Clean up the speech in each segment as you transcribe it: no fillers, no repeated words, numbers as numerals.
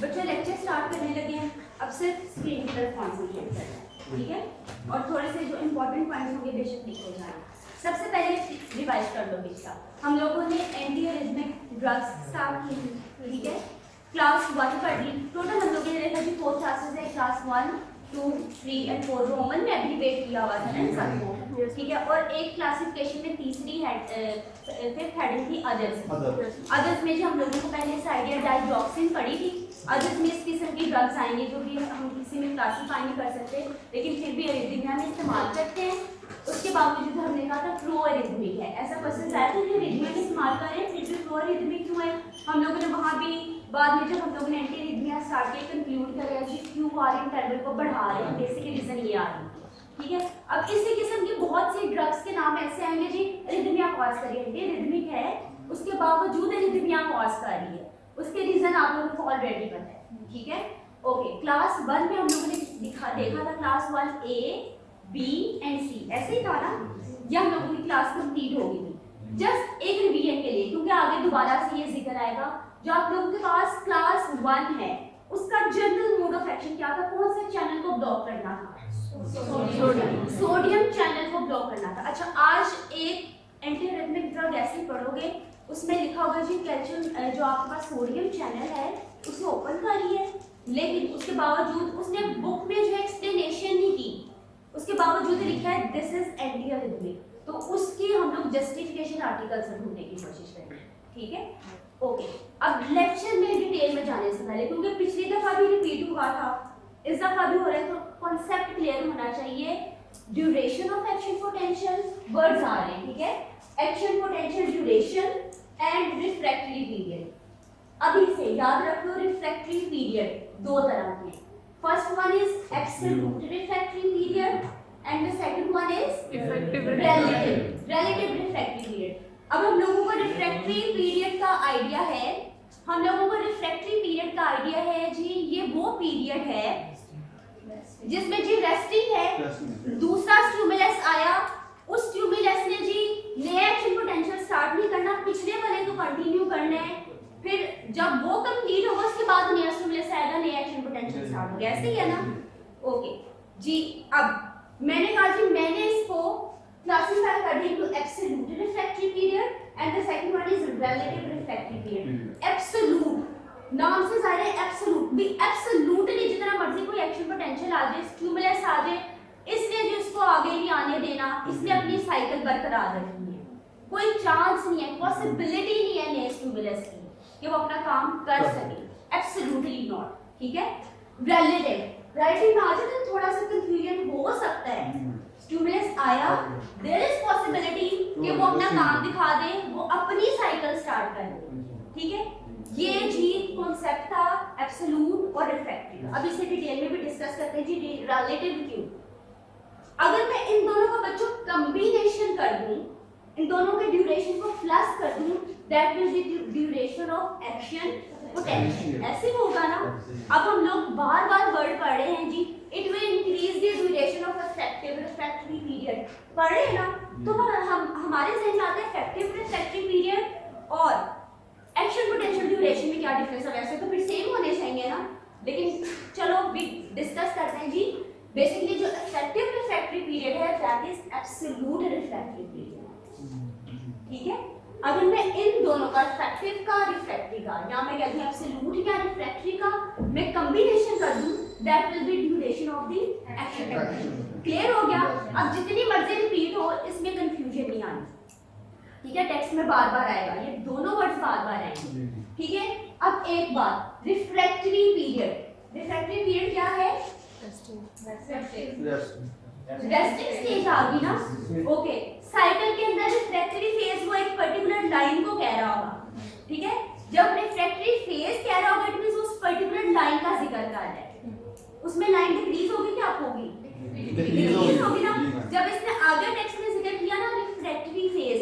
बच्चों lecture start करने लगे हैं, अब सिर्फ स्क्रीन की तरफ कॉन्सेंट्रेट करना है, ठीक है? और थोड़े से जो इंपॉर्टेंट पॉइंट्स होंगे बेशक लिखे जाना। सबसे पहले रिवाइज कर लो पिछला, हम लोगों ने एंटी एरिथमिक ड्रग्स स्टार्ट की, ठीक है? क्लास 1 पढ़ ली, टोटल हम लोगों ने देखा कि 4 क्लासेस है, क्लास 1, 2, 3 एंड 4 रोमन में एब्रीवेट किया हुआ था ना सबको, ठीक है? और एक क्लासिफिकेशन में तीसरी फिफ्थ हेडिंग थी अदर्स में जो हम लोगों को पहले से आइडिया डाइड्रोक्सिन पढ़ी थी। अदर्स में इस किस्म की ड्रग्स आएंगे जो कि हम किसी में क्लासीफाई नहीं कर सकते लेकिन फिर भी अरिथमिया में इस्तेमाल करते हैं। उसके बावजूद हमने कहा था फ्लो अरिथमिक है, ऐसा क्वेश्चन आया था कि अरिथमिया में इस्तेमाल करें फिर भी फ्लो अरिथमिक क्यों है? हम लोगों ने वहाँ भी बाद में जब हम लोगों ने एंटी अरिथमिया स्टार्ट किया कंक्लूड करा कि क्यू आर इंटरवल को बढ़ा रहे हैं, बेसिक रीजन ये आ रही है, ठीक है? अब इसी किस्म की बहुत सी ड्रग्स के नाम ऐसे आएंगे जी अरिथमिया कॉज कर रही है, अरिथमिक है उसके बावजूद अरिथमिया कॉज कर रही है, उसके रीजन आप लोगों को ऑलरेडी पता है, ठीक है? ओके, क्लास 1 में हम लोगों ने देखा था class 1 A, B and C, ऐसे ही था ना? ये हम लोगों की क्लास कंप्लीट हो गई थी। जस्ट एक रिवीजन के लिए क्योंकि आगे दोबारा से ये जिक्र आएगा, जो आप लोगों के पास क्लास 1 है उसका जनरल मोड ऑफ एक्शन क्या था? कौन से चैनल को ब्लॉक करना था? सोडियम चैनल को ब्लॉक करना था। अच्छा, आज एक एंटी एरिथमिक ड्रग ऐसे पढ़ोगे उसमें लिखा होगा जी कैल्शियम जो आपके पास सोडियम चैनल है उसे ओपन कर रही है, लेकिन उसके बावजूद उसने बुक में जो एक्सप्लेनेशन नहीं की, उसके बावजूद लिखा है दिस इज एंटी एरिथमिक, तो उसकी हम लोग जस्टिफिकेशन आर्टिकल से ढूंढने की कोशिश करेंगे, ठीक है? ओके, अब लेक्चर में डिटेल में जाने से पहले क्योंकि पिछली दफा भी रिपीट हुआ था, इस दफा भी हो रहा है, तो कॉन्सेप्ट क्लियर होना चाहिए। Duration of action potential words आ रहे हैं, ठीक है? Action potential, duration and refractory period. अभी से याद रख लो, रिफ्रैक्टरी पीरियड दो तरह के, first one is absolute refractory period and the second one is relative refractory period. अब हम लोगों को रिफ्रैक्टरी पीरियड का आइडिया है, हम लोगों को रिफ्रैक्टरी पीरियड का आइडिया है जी ये वो पीरियड है जिसमें जी रेस्टिंग है, दूसरा स्टिमुलस आया, उस स्टिमुलस ने जी नया एक्शन पोटेंशियल स्टार्ट नहीं करना, पिछले वाले को कंटिन्यू करना है, फिर जब वो कंप्लीट होगा उसके बाद नया स्टिमुलस आएगा, नया एक्शन पोटेंशियल स्टार्ट हो गया, ऐसे ही है ना? ओके जी, अब मैंने कहा जी मैंने इसको क्लासिफाई कर दिया to absolute refractory period and the second one is relative refractory period. Absolute नाम से जाहिर है एब्सोल्यूट भी एब्सोल्यूटली जितना मर्जी कोई एक्शन पोटेंशियल आ जाए, स्टिमुलस आ जाए, इसने जो इसको आगे नहीं आने देना, इसने अपनी साइकिल बरकरार रखनी है, कोई चांस नहीं है, पॉसिबिलिटी नहीं है नए स्टिमुलस की कि वो अपना काम कर सके, एब्सोल्युटली नॉट, ठीक है? रिलेटिव में आ जाए तो थोड़ा सा कंफ्यूजन हो सकता है, स्टिमुलस आया, देयर इज पॉसिबिलिटी कि वो अपना काम दिखा दे, वो अपनी साइकिल स्टार्ट कर दे, ठीक है? ये जी कॉन्सेप्ट था एब्सोल्यूट और रिफ्रैक्टरी। अब इसे डिटेल में भी डिस्कस करते हैं जी रिलेटिव क्यों। अगर मैं इन दोनों का बच्चों कॉम्बिनेशन कर दूं, इन दोनों के ड्यूरेशन को प्लस कर दूं, that will be duration of action potential, ऐसे होगा ना? अब हम लोग बार-बार वर्ड पढ़ रहे हैं जी it will increase the duration of effective refractory period, पढ़ रहे हैं ना? तो हम हमारे जहन में आता है इफेक्टिव रिफ्रैक्टरी पीरियड और एक्शन पोटेंशियल ड्यूरेशन में क्या डिफरेंस है? वैसे तो फिर सेम होने चाहिए ना, लेकिन चलो भी डिस्कस करते हैं जी। बेसिकली जो इफेक्टिव रिफ्रैक्टरी पीरियड है that is absolute refractory period, ठीक है? अगर मैं इन दोनों का इफेक्टिव का रिफ्रैक्टरी का या मैं कहती हूं एब्सोल्यूट या रिफ्रैक्टरी का मैं कॉम्बिनेशन कर दूं that will be duration of the action potential. Clear हो गया? अब जितनी मर्जी रिपीट हो इसमें कंफ्यूजन नहीं आनी, ठीक है? टेक्स्ट में बार-बार आएगा, ये दोनों वर्ड्स बार-बार आएंगे, ठीक है? अब एक बात, रिफ्रैक्टरी पीरियड क्या है? रेस्टिंग स्टेज आ गई ना? ओके, साइकिल के अंदर रिफ्रैक्टरी फेज वो एक पर्टिकुलर लाइन को कह रहा होगा, ठीक है? जब रिफ्रैक्टरी फेज कह रहा होगा इट मींस उस पर्टिकुलर लाइन का जिक्र कर रहा है, उसमें लाइन डिक्रीज होगी क्या होगी? डिक्रीज होगी ना? जब इसने आगे टेक्स्ट में जिक्र किया ना रिफ्रैक्टरी फेज,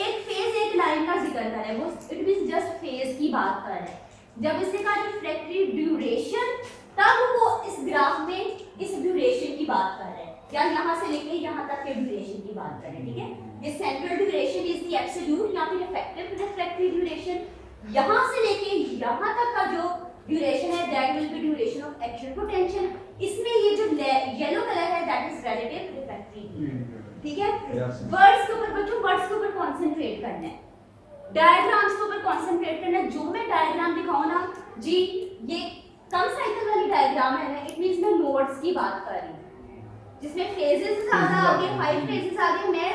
एक फेज एक लाइन का जिक्र कर रहा है, वो इट मींस जस्ट फेज की बात कर रहा है। जब इसने कहा रिफ्रैक्टरी ड्यूरेशन तब वो इस ग्राफ में इस ड्यूरेशन की बात कर रहे हैं, या यहाँ से लेके यहाँ तक के ड्यूरेशन की बात कर रहे हैं, ठीक है? ये central duration is the absolute या फिर इफेक्टिव रिफ्रैक्टरी ड्यूरेशन, यहाँ से लेके यहाँ तक का जो ड्यूरेशन है that will be duration of action potential. इसमें ये जो येलो कलर है that is relative refractory period. ठीक है, वर्ड्स के ऊपर बच्चों, वर्ड्स के ऊपर कंसंट्रेट करना है, डायग्राम्स के ऊपर कंसंट्रेट करना है। जो मैं डायग्राम दिखाऊं ना जी, ये कम साइकिल वाली डायग्राम है ना, इट मींस मैं मोड्स की बात कर रही हूं जिसमें फेजेस ज्यादा आगे, 5 फेजेस आगे, मैं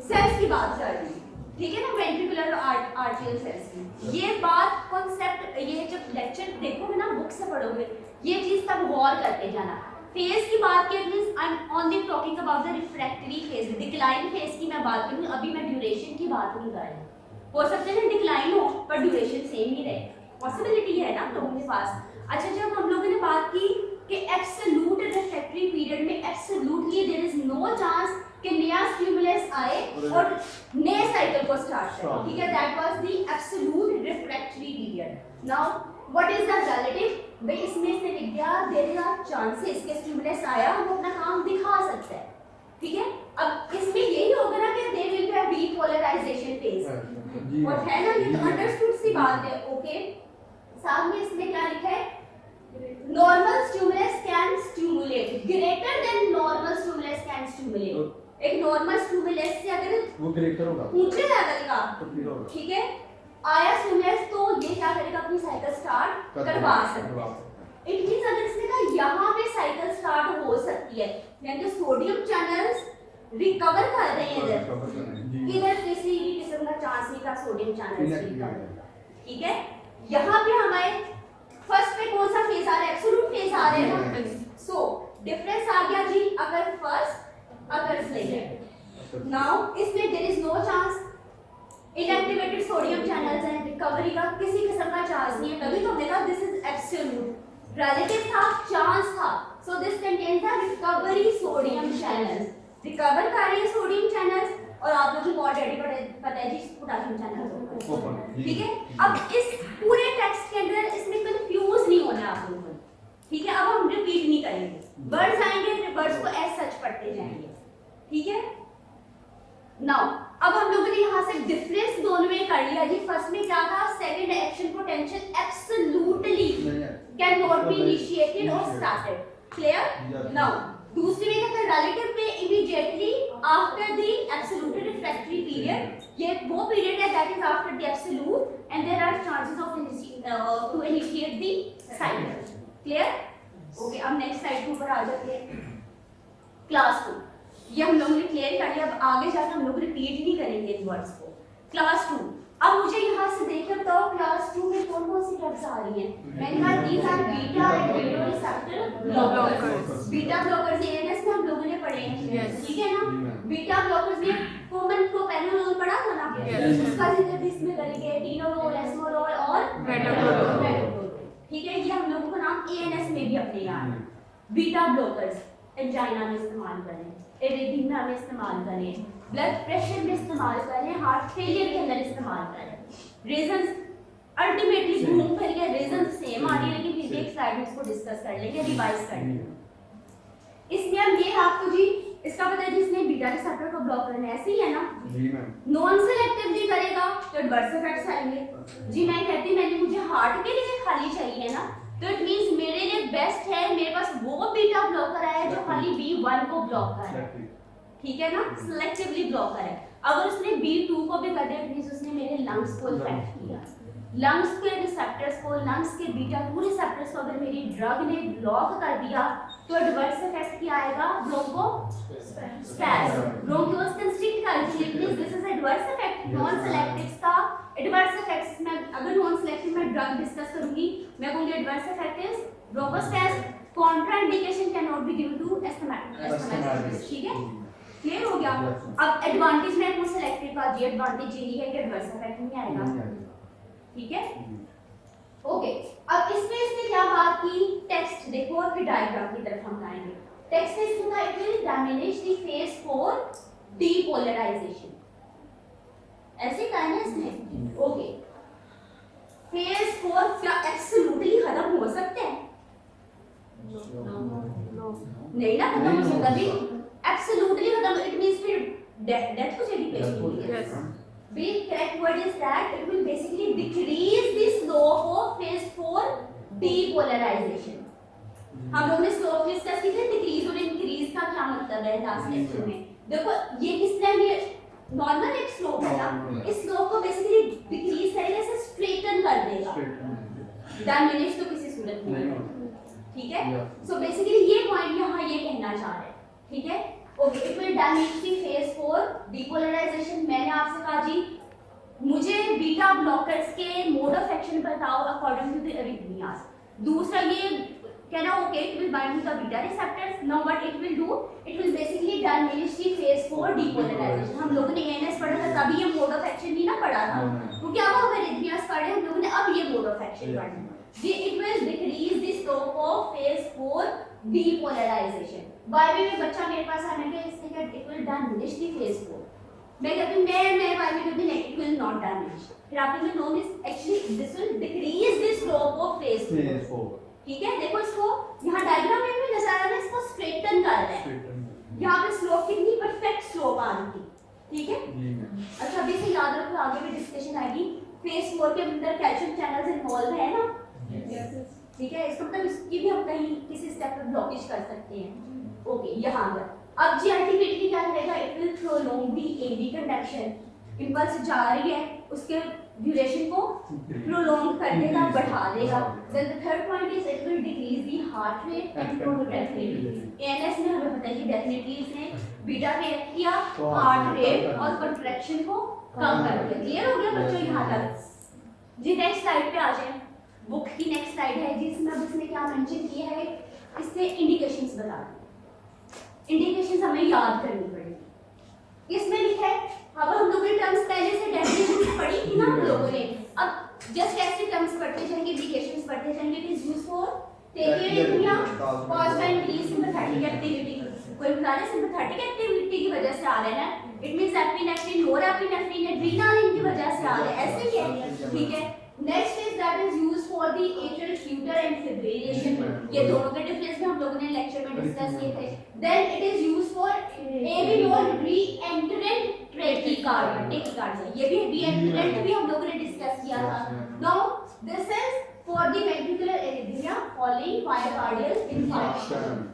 सेल्स की बात कर रही हूं। ठीक है ना, वेंट्रिकुलर आर्टियल सेल्स की। ये बात कॉन्सेप्ट, ये जब लेक्चर देखोगे ना, बुक से पढ़ोगे, ये चीज तब गौर करते जाना। फेज की बात की, means I am only talking about the refractory phase, decline phase की मैं बात करूंगी, अभी मैं ड्यूरेशन की बात नहीं कर रही। हो सकता है डिक्लाइन हो पर ड्यूरेशन सेम ही रहे, पॉसिबिलिटी है ना लोगों के पास। अच्छा, जब हम लोगों ने बात की कि एब्सोल्यूट रिफ्रैक्टरी पीरियड में absolutely there is no chance कि नया स्टिमुलस आए और नए साइकिल को स्टार्ट करे। ठीक है, that was the absolute refractory period. Now what is the relative? भाई इसमें से लिख दिया देयर आर चांसेस कि स्टिमुलस आया, हम अपना काम दिखा सकते हैं। ठीक है, अब इसमें यही होगा ना कि there will be a depolarisation phase, और है ना, ये तो अंडरस्टूड सी बात है। ओके, साथ में इसमें क्या लिखा है? Normal stimulus can stimulate greater than normal stimulus can stimulate. एक नॉर्मल स्टिमुलस से अगर वो ग्रेटर होगा, ऊंचे लेवल का, ठीक है, आया स्टिमुलस तो ये क्या करेगा, अपनी साइकिल स्टार्ट करवा सकता है। इट मींस अगर इसने कहा यहाँ पे साइकिल स्टार्ट हो सकती है, यानी कि सोडियम चैनल्स रिकवर कर रहे हैं इधर किसी भी किस्म का चांस नहीं का सोडियम चैनल्स रिकवर। ठीक है, यहाँ पे हमारे फर्स्ट पे कौन सा फेज आ रहा है? एब्सोल्यूट फेज आ रहा है ना। सो डिफरेंस आ गया जी, अगर फर्स्ट अगर सेकंड। नाउ इसमें there is no chance, inactivated sodium channels हैं, रिकवरी का किसी किस्म का चांस नहीं है। तभी तो हमने कहा दिस इज एब्सोल्यूट, रिलेटिव था, चांस था। So this contains the recovery sodium channels, recover कर रही है सोडियम चैनल्स, और आप लोगों को ऑलरेडी पता है जी पोटेशियम चैनल्स। ठीक है, अब इस पूरे टेक्स्ट के अंदर इसमें कंफ्यूज नहीं होना आप लोगों को। ठीक है, अब हम रिपीट नहीं करेंगे, वर्ड्स आएंगे, वर्ड्स को एज सच पढ़ते जाएंगे। ठीक है, नाउ अब हम लोगों ने यहाँ से डिफरेंस दोनों में कर लिया जी। फर्स्ट में क्या था? Second action potential absolutely can not be initiated और स्टार्टेड। क्लियर? नाउ दूसरी में क्या था? रिलेटिव पे immediately after the absolute refractory period, ये वो पीरियड है that is after the absolute and there are chances of to initiate the cycle. Clear? Okay, अब नेक्स्ट स्लाइड के ऊपर आ जाते हैं। क्लास 2, ये हम लोगों ने क्लियर कर लिया। अब आगे जाकर हम लोग रिपीट नहीं करेंगे इन वर्ड्स को। क्लास 2, अब मुझे यहाँ से देखकर बताओ क्लास 2 में कौन कौन सी ड्रग्स आ रही हैं? मैंने कहा these are beta and receptor blockers. Beta blockers ANS में हम लोगों ने पढ़े हैं, ठीक है ना। बीटा ब्लॉकर्स में कॉमन प्रोपेनोलोल पढ़ा था ना, उसका जिक्र भी इसमें करेंगे, टीनोलोल, एस्मोलोल और मेटोप्रोलोल। ठीक है, ये हम लोगों को नाम एएनएस में भी अपने याद है। बीटा ब्लॉकर्स एंजाइना में इस्तेमाल करें, एरिथमिया में इस्तेमाल करें, ब्लड प्रेशर में इस्तेमाल करें, हार्ट फेलियर के अंदर इस्तेमाल करें। रीजंस अल्टीमेटली घूम फिर के रीजंस सेम आ रही है, लेकिन फिर एक स्लाइड में इसको डिस्कस कर लेंगे, रिवाइज कर लेंगे। इसमें अब ये आपको जी इसका पता है जिसने बीटा रिसेप्टर को ब्लॉक करना है, ऐसे ही है ना जी मैम। नॉन सेलेक्टिवली करेगा तो एडवर्स इफेक्ट्स आएंगे जी। मैं कहती मैंने मुझे हार्ट के लिए खाली चाहिए ना, तो इट मींस मेरे लिए बेस्ट है मेरे पास वो बीटा ब्लॉकर है जो खाली B1 को ब्लॉक कर रहा है। ठीक है ना, सिलेक्टिवली ब्लॉकर है। अगर उसने B2 को भी कर दिया इट मींस उसने मेरे लंग्स को इफेक्ट किया। लंग्स के रिसेप्टर्स को, लंग्स के बीटा 2 रिसेप्टर्स को अगर मेरी ड्रग ने ब्लॉक कर दिया तो एडवर्स इफेक्ट क्या आएगा? ब्रोंकोस्पैज्म, ब्रोंकियोल्स कंस्ट्रिक्ट कर देंगे। This is adverse effect. Non selective का एडवर्स इफेक्ट्स में अगर नॉन सेलेक्टिव में ड्रग डिस्कस करूंगी, मैं कहूंगी adverse effect is bronchospasm, contraindication can not be given to asthmatics. ठीक है, क्लियर हो गया? अब एडवांटेज में कौन सेलेक्टिव का जी एडवांटेज यही है कि एडवर्स इफेक्ट नहीं आएगा। ठीक है, ओके। अब इसमें इसने क्या बात की? टेक्स्ट देखो और फिर डायग्राम की तरफ हम आएंगे। टेक्स्ट में इसमें था it will diminish the phase for depolarisation, ऐसे कहा है इसने। ओके, फेज 4 क्या एब्सोल्युटली खत्म हो सकते हैं? नहीं ना, खत्म हो सकता भी एब्सोल्युटली खत्म। इट मींस फिर डेथ हो जाएगी पेशेंट की। B correct word is that it will basically decrease the slope of phase 4 depolarisation. हम लोगों ने स्लोप डिस्कस की थी, डिक्रीज और इंक्रीज का क्या मतलब है लास्ट लेक्चर में। देखो ये किस तरह ये नॉर्मल एक स्लोप है ना, इस स्लोप को बेसिकली डिक्रीज करेगा, इसे स्ट्रेटन कर देगा, डायमिनिश तो किसी सूरत में नहीं, ठीक है। सो बेसिकली ये पॉइंट यहाँ ये कहना चाह रहे हैं, ठीक है। Okay, it will damage the phase 4 depolarization. मैंने आपसे कहा जी मुझे बीटा ब्लॉकर्स के मोड ऑफ एक्शन बताओ अकॉर्डिंग टू द अरिथमियास। दूसरा ये कहना okay it will bind to the beta receptors. Now what it will do, it will basically damage the phase 4 depolarisation. हम लोगों ने एएनएस पढ़ा था तभी ये मोड ऑफ एक्शन नहीं ना पढ़ा था, क्योंकि अब हम अरिथमियास पढ़े हम लोगों ने, अब ये मोड ऑफ एक्शन पढ़ना। It will decrease the slope of phase 4 depolarization. By the way बच्चा मेरे पास आने के इसने क्या it will diminish the phase 4. मैं कहती हूँ मैं by the way it will not diminish. फिर आपने में known is actually this will decrease the slope of phase 4. ठीक है, देखो इसको यहाँ डायग्राम में भी नजर आ रहा है, इसको स्ट्रेटन कर रहे हैं। यहाँ पे स्लोप कितनी परफेक्ट स्लोप आ रही थी, ठीक है। अच्छा अभी से याद रखो, आगे भी डिस्कशन आएगी। फेज 4 के अंदर कैल्शियम चैनल्स इन्वॉल्व है ना, ठीक है। इसका मतलब इसकी भी हम कहीं किसी स्टेप पर ब्लॉकेज कर सकते हैं। ओके, यहाँ पर अब जीआरटी बेसिकली क्या करेगा, it will prolong the AV conduction. Impulse जा रही है उसके ड्यूरेशन को प्रोलॉन्ग कर देगा, बढ़ा देगा। Then the third point is it will decrease the heart rate and productivity. ANS में हमें पता है कि डेफिनेटली इसने बीटा पे एक्ट किया, हार्ट रेट और कंट्रैक्शन को कम कर दिया। क्लियर हो गया बच्चों यहाँ तक जी। नेक्स्ट स्लाइड पे आ जाए, बुक की नेक्स्ट स्लाइड है जिसमें अब इसने क्या मेंशन किया है, इससे इंडिकेशंस बता दी। इंडिकेशंस हमें याद करनी पड़ेगी। इसमें लिखा है, अब हम लोगों ने टर्म्स पहले से डेफिनेशंस पढ़ी थी ना हम लोगों ने, अब जस्ट ऐसे टर्म्स पढ़ते जाएंगे, इंडिकेशंस पढ़ते जाएंगे। It is used for tachyarrhythmia caused by increase sympathetic activity. कोई बता रहे सिंपैथेटिक एक्टिविटी की वजह से आ रहा है ना, it means epinephrine, norepinephrine, adrenaline की वजह से आ रहा है, ऐसे ही है, ठीक है। Next is that is used for the atrial flutter and fibrillation. ये दोनों के डिफरेंस में हम लोगों ने लेक्चर में डिस्कस किए थे। Then it is used for AV nodal reentrant tachycardia, ये भी रीएंट्रेंट भी हम लोगों ने डिस्कस किया था। Now this is for the ventricular arrhythmia following myocardial infarction.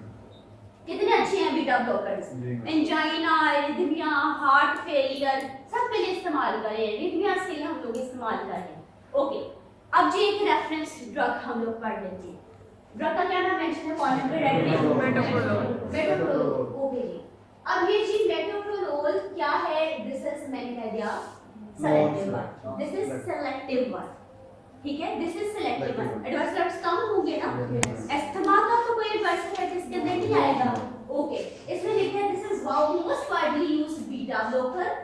कितने अच्छे हैं beta blockers, angina, arrhythmia, heart failure सब के लिए इस्तेमाल करें, एरिथमियास के लिए हम लोग इस्तेमाल करें। ओके, अब जी एक रेफरेंस ड्रग हम लोग पढ़ लेते हैं। ड्रग का क्या नाम मेंशन है, कॉलम पे मेटोप्रोलोल। ओके जी, अब ये जी मेटोप्रोलोल क्या है, दिस इज मैंने कह दिया selective one, this is selective one, ठीक है, this is selective one. Adverse effects कम होंगे ना, एस्थमा का तो कोई एडवर्स इफेक्ट इसके अंदर नहीं आएगा। ओके, इसमें लिखा है this is most widely used beta blocker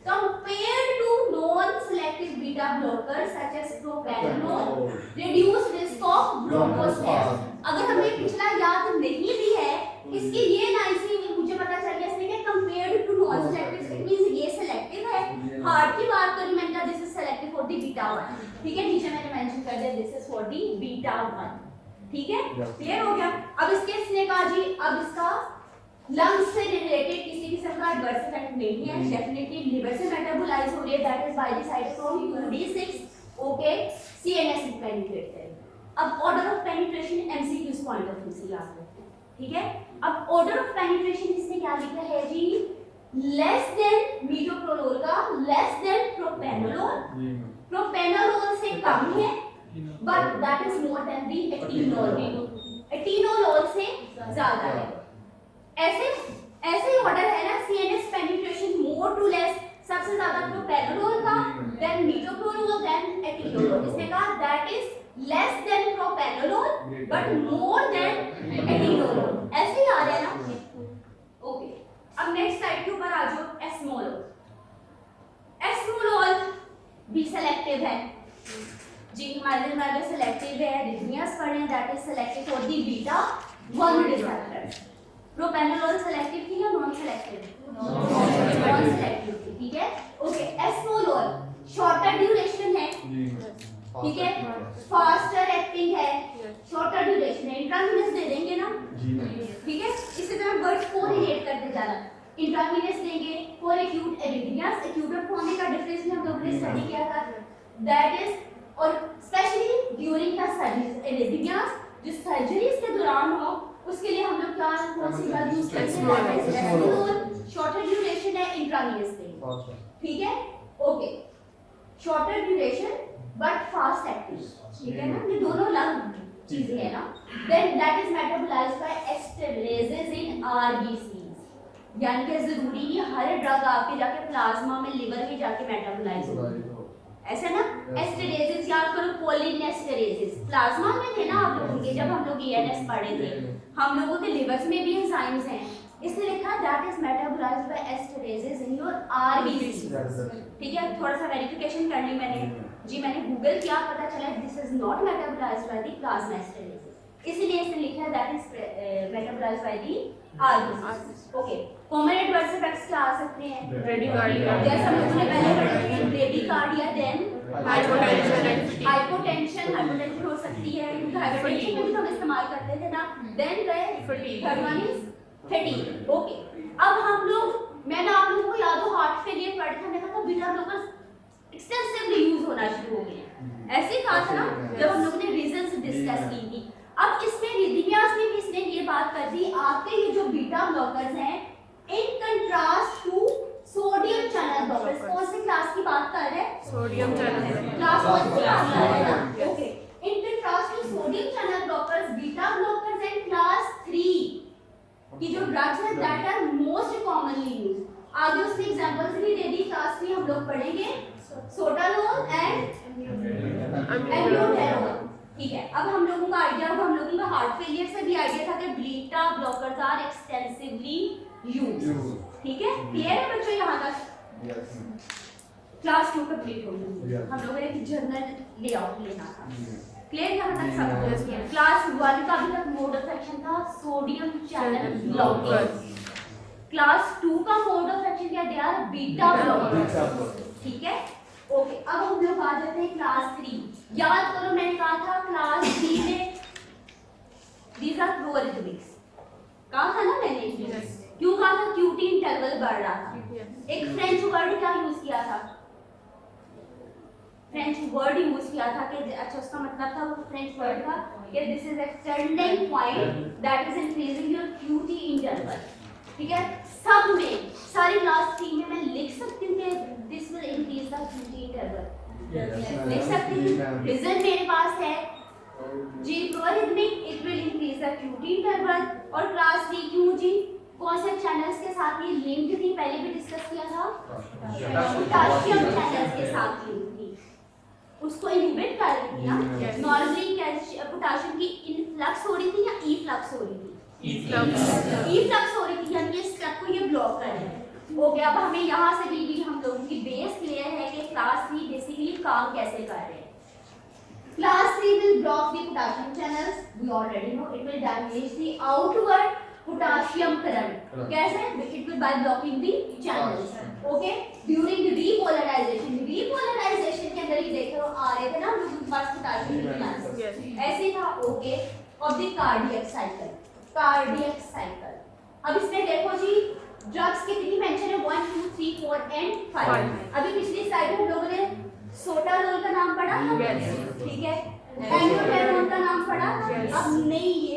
compared to non-selective beta blockers such as propranolol reduce risk of bronchospasm। अगर हमें पिछला याद नहीं भी है, इसके ये लाइन से मुझे पता चल गया इसमें कि compared to non-selective, it means ये सेलेक्टिव है। हार्ट की बात करूं मैंने कहा this is selective for the beta 1, ठीक है, नीचे मैंने मेंशन कर दिया this is for the beta 1, ठीक है, क्लियर हो गया। अब इसके इसने कहा जी अब इसका लंग्स से रिलेटेड किसी किस्म का एडवर्स इफेक्ट नहीं है, डेफिनेटली लिवर से मेटाबोलाइज हो रही है, that is by the side from UD6, okay, CNS penetrate करेगा। अब order of penetration MCQs point of view से याद रखते हैं, ठीक है। अब ऑर्डर ऑफ पेनिट्रेशन इसने क्या लिखा है जी, लेस देन मीटोप्रोलोल का लेस देन प्रोपेनोलोल, प्रोपेनोलोल से कम है, but that is more than the atenolol, atenolol से ज्यादा है। ऐसे ही ऑर्डर है ना, CNS penetration more to less, सबसे ज्यादा प्रोपेनोलोल का, देन मीटोप्रोलोल, देन एटिनोलोल। इसने कहा that is less than propranolol but more than atenolol, ऐसे ही आ रहा है ना। ओके, अब नेक्स्ट स्लाइड के ऊपर आ जाओ, एस्मोलोल। एस्मोलोल भी सेलेक्टिव है जी, हमारे सेलेक्टिव है, रिथमियास पढ़े हैं, that is selective for the beta 1 receptor. Propranolol selective थी या नॉन सेलेक्टिव? नॉन सेलेक्टिव थी, ठीक है। ओके, एस्मोलोल शॉर्टर ड्यूरेशन है, ठीक है, फास्टर एक्टिंग है, शॉर्टर ड्यूरेशन है, इंट्रावेनस दे देंगे ना, ठीक है। इसी तरह वर्ड्स को रिलेट करते जाना। इंट्रावीनस लेंगे फॉर एक्यूट एरिथमियास। एक्यूट और क्रोनिक का डिफरेंस भी हम लोगों ने स्टडी किया था, दैट इज और specially during the surgeries arrhythmias, जो सर्जरीज के दौरान हो उसके लिए हम लोग क्या कौन सी ड्रग यूज करते हैं, शॉर्टर ड्यूरेशन है इंट्रावीनस लेंगे, ठीक है, okay, shorter duration but fast active, ठीक है ना, ये दोनों अलग चीजें है ना। Then that is metabolized by esterases in RBC, यानी कि जरूरी नहीं हर ड्रग आपके जाके प्लाज्मा में लिवर में जाके मेटाबोलाइज हो, ऐसा ना। एस्टरेजेस याद करो, कोलिनेस्टरेजेस प्लाज्मा में थे ना आप लोगों के, जब हम लोग ईएनएस पढ़े थे, हम लोगों के लिवर्स में भी एंजाइम्स हैं, इसलिए लिखा that is metabolized by esterases in your RBC, ठीक है। थोड़ा सा वेरिफिकेशन कर ली मैंने जी, मैंने गूगल किया, पता चला this is not metabolized by the plasma esterases, इसलिए इसने लिखा है that is metabolized by the RBC, okay. Common adverse effects क्या आ सकते हैं, ब्रेडिकार्डिया, जैसे हम लोगों ने पहले पढ़ा था, ब्रेडिकार्डिया, देन हाइपोटेंशन हो सकती है, क्योंकि हाइपोटेंशन में भी तो हम इस्तेमाल करते थे ना, then third one is fatigue, okay. अब हम लोग, मैंने आप लोगों को याद हो हार्ट फेलियर पढ़ा था, मैंने कहा बीटा ब्लॉकर्स एक्सटेंसिवली यूज होना शुरू हो गए, ऐसे कहा था ना जब हम लोगों ने रीजंस डिस्कस की थी। अब इसमें रिदमियास में भी इसने ये बात कर दी, आपके ये जो बीटा ब्लॉकर्स हैं in contrast to sodium channel blockers, कौन से क्लास की बात कर रहे हैं, सोडियम चैनल क्लास, कौन सी क्लास कर रहे हैं, okay. In contrast to sodium channel blockers, beta blockers and class 3 की जो ड्रग्स हैं that are most commonly used, आगे उसने एग्जांपल्स भी दे दी, क्लास 3 हम लोग पढ़ेंगे, सोटालोल एंड एम्ब्यूटेरोल, ठीक है। अब हम लोगों का आइडिया होगा, हम लोगों का हार्ट फेलियर से भी आइडिया था कि beta blockers are extensively used, ठीक है, क्लियर है बच्चों यहाँ तक, क्लास 2 कंप्लीट हो गई, हम लोगों ने एक जर्नल लेआउट लेना था, क्लियर यहाँ तक सब। क्लास 1 का अभी तक मोड ऑफ एक्शन था सोडियम चैनल ब्लॉकर्स, क्लास 2 का मोड ऑफ एक्शन क्या दिया, बीटा ब्लॉकर्स, ठीक है, ओके। अब हम लोग आ जाते हैं क्लास 3, याद करो मैंने कहा था क्लास 3 में these are प्रोरिथमिक्स, कहा था ना मैंने, क्यों कहा था, क्यूटी इंटरवल बढ़ रहा था, एक फ्रेंच वर्ड क्या यूज किया था, फ्रेंच वर्ड यूज किया था कि अच्छा उसका मतलब था, वो फ्रेंच वर्ड था कि this is extending point that is increasing your QT interval, ठीक है। सब में सारी क्लास 3 में मैं लिख सकती हूँ कि this will increase the QT interval, लिख सकती हूँ, रीजन मेरे पास है जी, proarrhythmic it will increase the QT interval, और क्लास 3 क्यों जी, कौन से चैनल्स के साथ ये लिंक्ड थी, पहले भी डिस्कस किया था, पोटेशियम चैनल्स के साथ लिंक थी, उसको इनहिबिट कर रही थी ना, नॉर्मली पोटेशियम की इनफ्लक्स हो रही थी या इफ्लक्स हो रही थी, इफ्लक्स हो रही थी, यानी इस स्टेप को ये ब्लॉक कर रहे हैं, हो गया। अब हमें यहाँ से भी हम लोगों की बेस क्लियर है कि क्लास 3 बेसिकली काम कैसे कर रहे हैं। Class 3 will block the potassium channels, we already know it will damage the outward potassium current, कैसे, it will by blocking the channels, okay, during the repolarization, repolarization के अंदर ये देखो आ रहे थे ना हम लोग पास पोटेशियम चैनल्स, ऐसे था, okay. of the cardiac cycle, cardiac cycle, अब इसमें देखो जी ड्रग्स कितनी मेंशन है, 1 2 3 4 एंड 5, अभी पिछली स्लाइड में हम लोगों ने सोटालोल का नाम पढ़ा था, ठीक है, एम्ब्यूटेरोल का नाम पढ़ा था, अब नहीं ये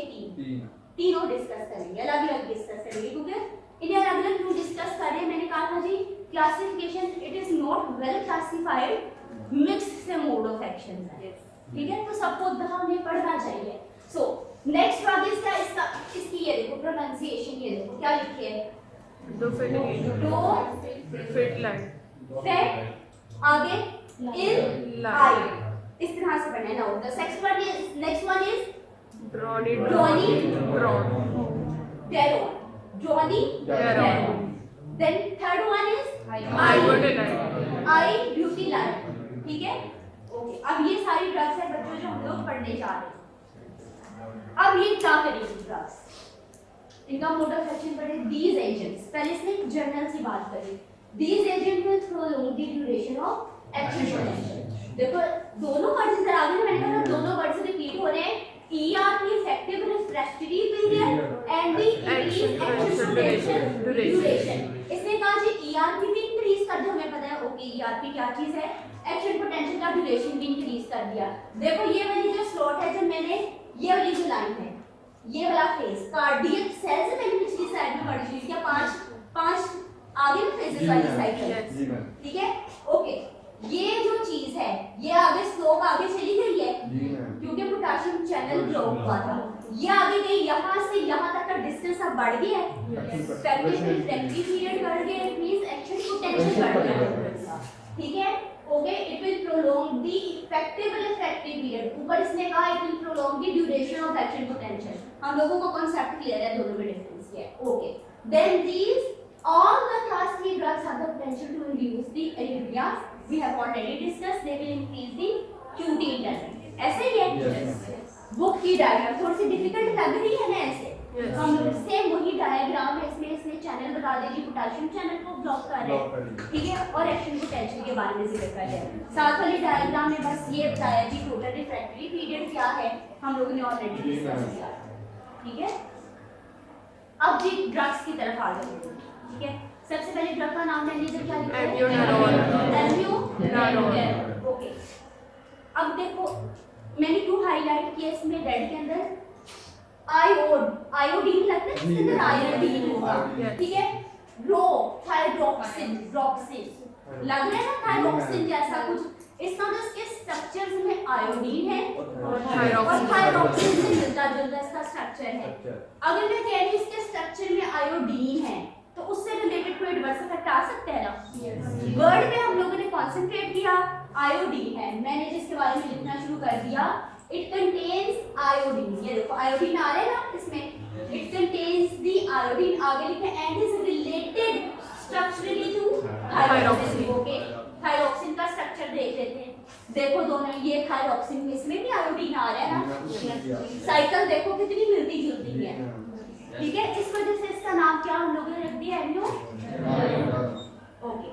तीनों डिस्कस करेंगे, अलग अलग डिस्कस करेंगे, क्योंकि इन्हें अलग अलग क्यों डिस्कस कर रहे हैं, मैंने कहा था जी classification it is not well classified, mix से मोड ऑफ एक्शन है, ठीक है, तो सबको हमें पढ़ना चाहिए। सो नेक्स्ट ड्रग इज क्या, इसका इसकी ये देखो प्रोनाउंसिएशन, ये देखो क्या लिखी है, आगे इस तरह से पढ़ना है ना। The next one is dronedarone, then third one is ibutilide, ठीक है, ओके। अब ये सारी ड्रग्स है बच्चों जो हम लोग पढ़ने जा रहे हैं। अब ये क्या करेंगे ड्रग्स, इनका मोड ऑफ एक्शन पढ़े, these agents, पहले इसने जर्नल की बात करी, these agents will prolong the duration of action potential, देखो दोनों वर्ड्स इधर आगे मैंने कहा दोनों वर्ड्स रिपीट हो रहे हैं, ER की effective refractory period and the increase action potential duration. इसने कहा जी ERP भी इंक्रीज कर दो, हमें पता है ओके ERP क्या चीज है, एक्शन पोटेंशियल का ड्यूरेशन भी इंक्रीज कर दिया। देखो ये वाली जो स्लॉट है, जब मैंने ये वाली जो लाइन है, ये वाला फेज कार्डियक सेल्स मैंने पिछली स्लाइड में पढ़ी थी क्या, पांच आगे में फेजेस वाली साइकिल, ठीक है ओके। ये जो चीज है ये आगे स्लोप आगे चली गई है क्योंकि पोटेशियम चैनल ब्लॉक हुआ था, ये आगे गई, यहाँ से यहाँ तक का डिस्टेंस अब बढ़ गया है, इफेक्टिव रिफ्रैक्टिव पीरियड बढ़ गया, इट मींस एक्शन पोटेंशियल बढ़ गया, ठीक है okay. It will prolong the effective refractive period, ऊपर इसने कहा it will prolong the duration of action potential, हम लोगों को कांसेप्ट क्लियर है, दोनों में डिफरेंस क्या है okay. Then these all the class 3 drugs have the potential to induce the arrhythmias, we have already discussed, they will increase the QT interval, ऐसे ही है बुक की डायग्राम थोड़ी सी डिफिकल्ट लग रही है ना, ऐसे हम लोग सेम वही डायग्राम है, इसमें इसने चैनल बता देगी, पोटेशियम चैनल को ब्लॉक कर रहे हैं, ठीक है, और एक्शन पोटेंशियल के बारे में जिक्र कर रहे हैं। साथ वाली डायग्राम में बस ये बताया कि टोटल रिफ्रैक्टरी पीरियड क्या है, हम लोगों ने ऑलरेडी डिस्कस किया, ठीक है। अब जी ड्रग्स की तरफ आ जाते हैं, ठीक है। सबसे पहले ड्रग का नाम लेने से क्या लिखा है, एम्ब्यूटेरोल ओके। अब देखो मैंने क्यों हाईलाइट किया इसमें रेड के अंदर, आयोडीन लगता है, इसके अंदर आयोडीन होगा, ठीक है। रो थायरोक्सिन लग रहा है ना, थायरोक्सिन जैसा कुछ, इसका मतलब इसके स्ट्रक्चर्स में आयोडीन है और थायरोक्सिन से मिलता जुलता इसका स्ट्रक्चर है। अगर मैं कह रही हूं इसके स्ट्रक्चर में आयोडीन है तो उससे रिलेटेड कोई एडवर्स इफेक्ट आ सकता है ना। वर्ड में हम लोगों ने कंसंट्रेट किया, आयोडीन है, मैंने जिसके बारे में लिखना शुरू कर दिया, इट कंटेन्स आयोडीन, ये देखो आयोडीन आ रहा है ना इसमें, इट कंटेन्स द आयोडीन, आगे लिखा है and is related structurally to thyroxine okay. Thyroxine का स्ट्रक्चर देख लेते हैं, देखो दोनों ये थायरोक्सिन में इसमें भी आयोडीन आ रहा है ना, साइकिल देखो कितनी मिलती जुलती है, ठीक है। इस वजह से इसका नाम क्या हम लोगों ने रख दिया, एम्ब्यूटेरोल ओके।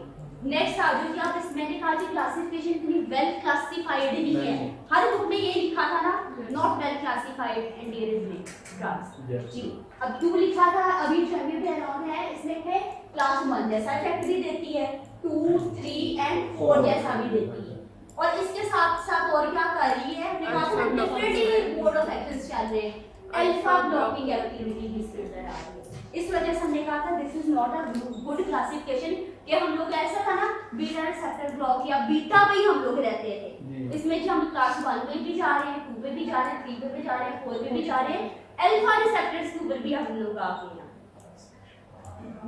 नेक्स्ट आ जाओ कि आप इस मैंने कहा कि क्लासिफिकेशन इतनी वेल क्लासिफाइड नहीं है, हर बुक में ये लिखा था ना, नॉट वेल क्लासिफाइड एंटीरिथमिक ड्रग्स जी। अब क्यों लिखा था, अभी जो एम्ब्यूटेरोल है इसमें है क्लास 1 जैसा इफेक्ट भी देती है, 2, 3 एंड 4 जैसा भी देती है, और इसके साथ साथ और क्या कर रही है, हमने कहा था डिफरेंट मोड ऑफ एक्शंस चल रहे हैं, अल्फा ब्लॉकिंग एक्टिविटी भी इसके अंदर आ रही है। इस वजह से हमने कहा था this is not a good classification, कि हम लोग ऐसा था ना बीटा रिसेप्टर ब्लॉक या बीटा पे ही हम लोग रहते थे, इसमें जो हम क्लास 1 पे भी जा रहे हैं, 2 पे भी जा रहे हैं, 3 पे भी जा रहे हैं, 4 पे भी जा रहे हैं, अल्फा रिसेप्टर्स के ऊपर भी हम लोग आ गए हैं।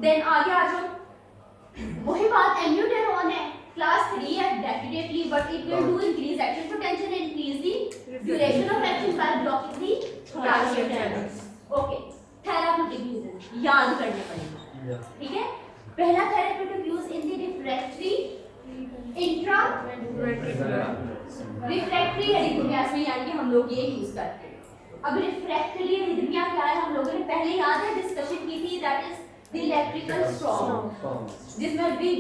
देन आगे आ जाओ, वही बात एम्ब्यूटेरोल है, क्लास 3 है definitely, but it will do increase action potential and increase the duration of action by blocking the potassium channels okay. Therapeutic uses याद करने पड़ेंगे, ठीक है। पहला therapeutic use in the refractory intra refractory arrhythmias में, यानी कि हम लोग ये यूज करते हैं। अब रिफ्रैक्टरी एरिथमिया क्या है, हम लोगों ने पहले याद है डिस्कशन की थी, that is the electrical storm, जिसमें भी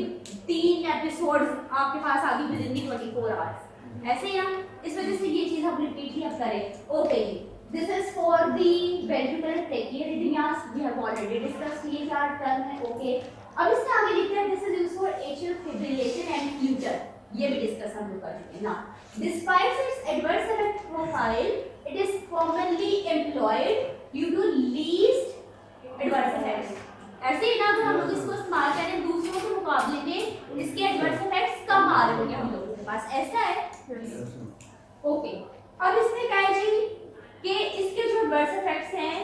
3 एपिसोड्स आपके पास आ गई विद इन द 24 आवर्स, ऐसे ही ना, इस वजह से ये चीज हम रिपीट ही अब करें ओके जी। This is for the ventricular tachycardias, we have already discussed, ये क्या टर्म है ओके। अब इससे आगे लिखते हैं this is used for atrial fibrillation and future, ये भी डिस्कस हम लोग कर चुके हैं ना। Despite its adverse effect profile, it is commonly employed due to least adverse effects, ऐसे ही ना अगर हम लोग इसको इस्तेमाल करें दूसरों के मुकाबले में इसके एडवर्स इफेक्ट्स कम आ रहे होंगे हम लोगों के पास, ऐसा है ओके। अब इसमें क्या है जी कि इसके जो एडवर्स इफेक्ट्स हैं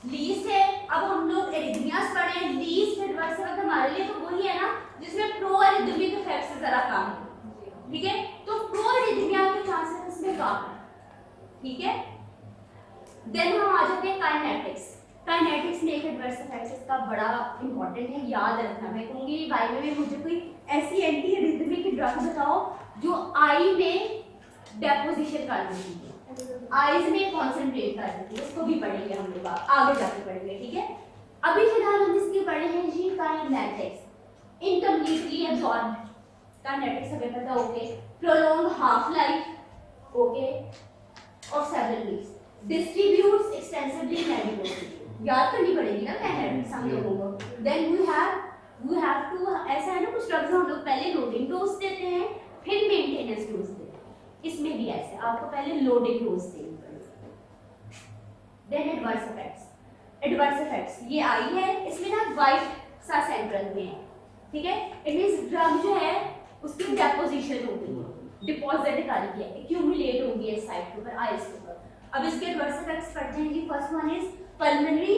लीस्ट है, अब हम लोग एरिथमियास पढ़े, लीस्ट एडवर्स इफेक्ट हमारे लिए तो वही है ना जिसमें प्रो एरिथमिक इफेक्ट्स जरा कम है, ठीक है, तो प्रो एरिथमिया के चांसेस इसमें कम है, ठीक है। देन हम आ जाते हैं काइनेटिक्स। काइनेटिक्स में एक एडवर्स इफेक्ट इसका बड़ा इंपॉर्टेंट है, याद रखना। मैं कहूँगी भाई में मुझे कोई ऐसी एंटी एरिथमिक ड्रग बताओ जो आई में डेपोजिशन कर देती है, आईज में कंसंट्रेट कर देती है, उसको भी पढ़ेंगे हम लोग आगे जाके पढ़ेंगे, ठीक है। अभी फिलहाल हम इसकी पढ़े हैं जी काइनेटिक्स, इनकम्प्लीटली एब्जॉर्ब, काइनेटिक्स हमें पता okay, prolong half life okay और several weeks, distributes extensively in adiposity, याद करनी पड़ेगी ना काइनेटिक्स हम लोगों को। देन वी हैव टू, ऐसा है ना कुछ ड्रग्स हम लोग पहले लोडिंग डोज देते हैं फिर मेंटेनेंस डोज देते हैं, इसमें भी ऐसे आपको पहले लोडिंग डोज देनी पड़ेगी। देन एडवर्स इफेक्ट्स ये आई है, इसमें ना वाइट सा सेंट्रल में है, ठीक है। इट मींस ड्रग जो है उसकी डेपोजिशन होगी, डिपॉजिट कर गया, एक्यूमुलेट होगी इस साइड के ऊपर, आइस के ऊपर। अब इसके एडवर्स इफेक्ट्स पढ़ते हैं जी। First one is pulmonary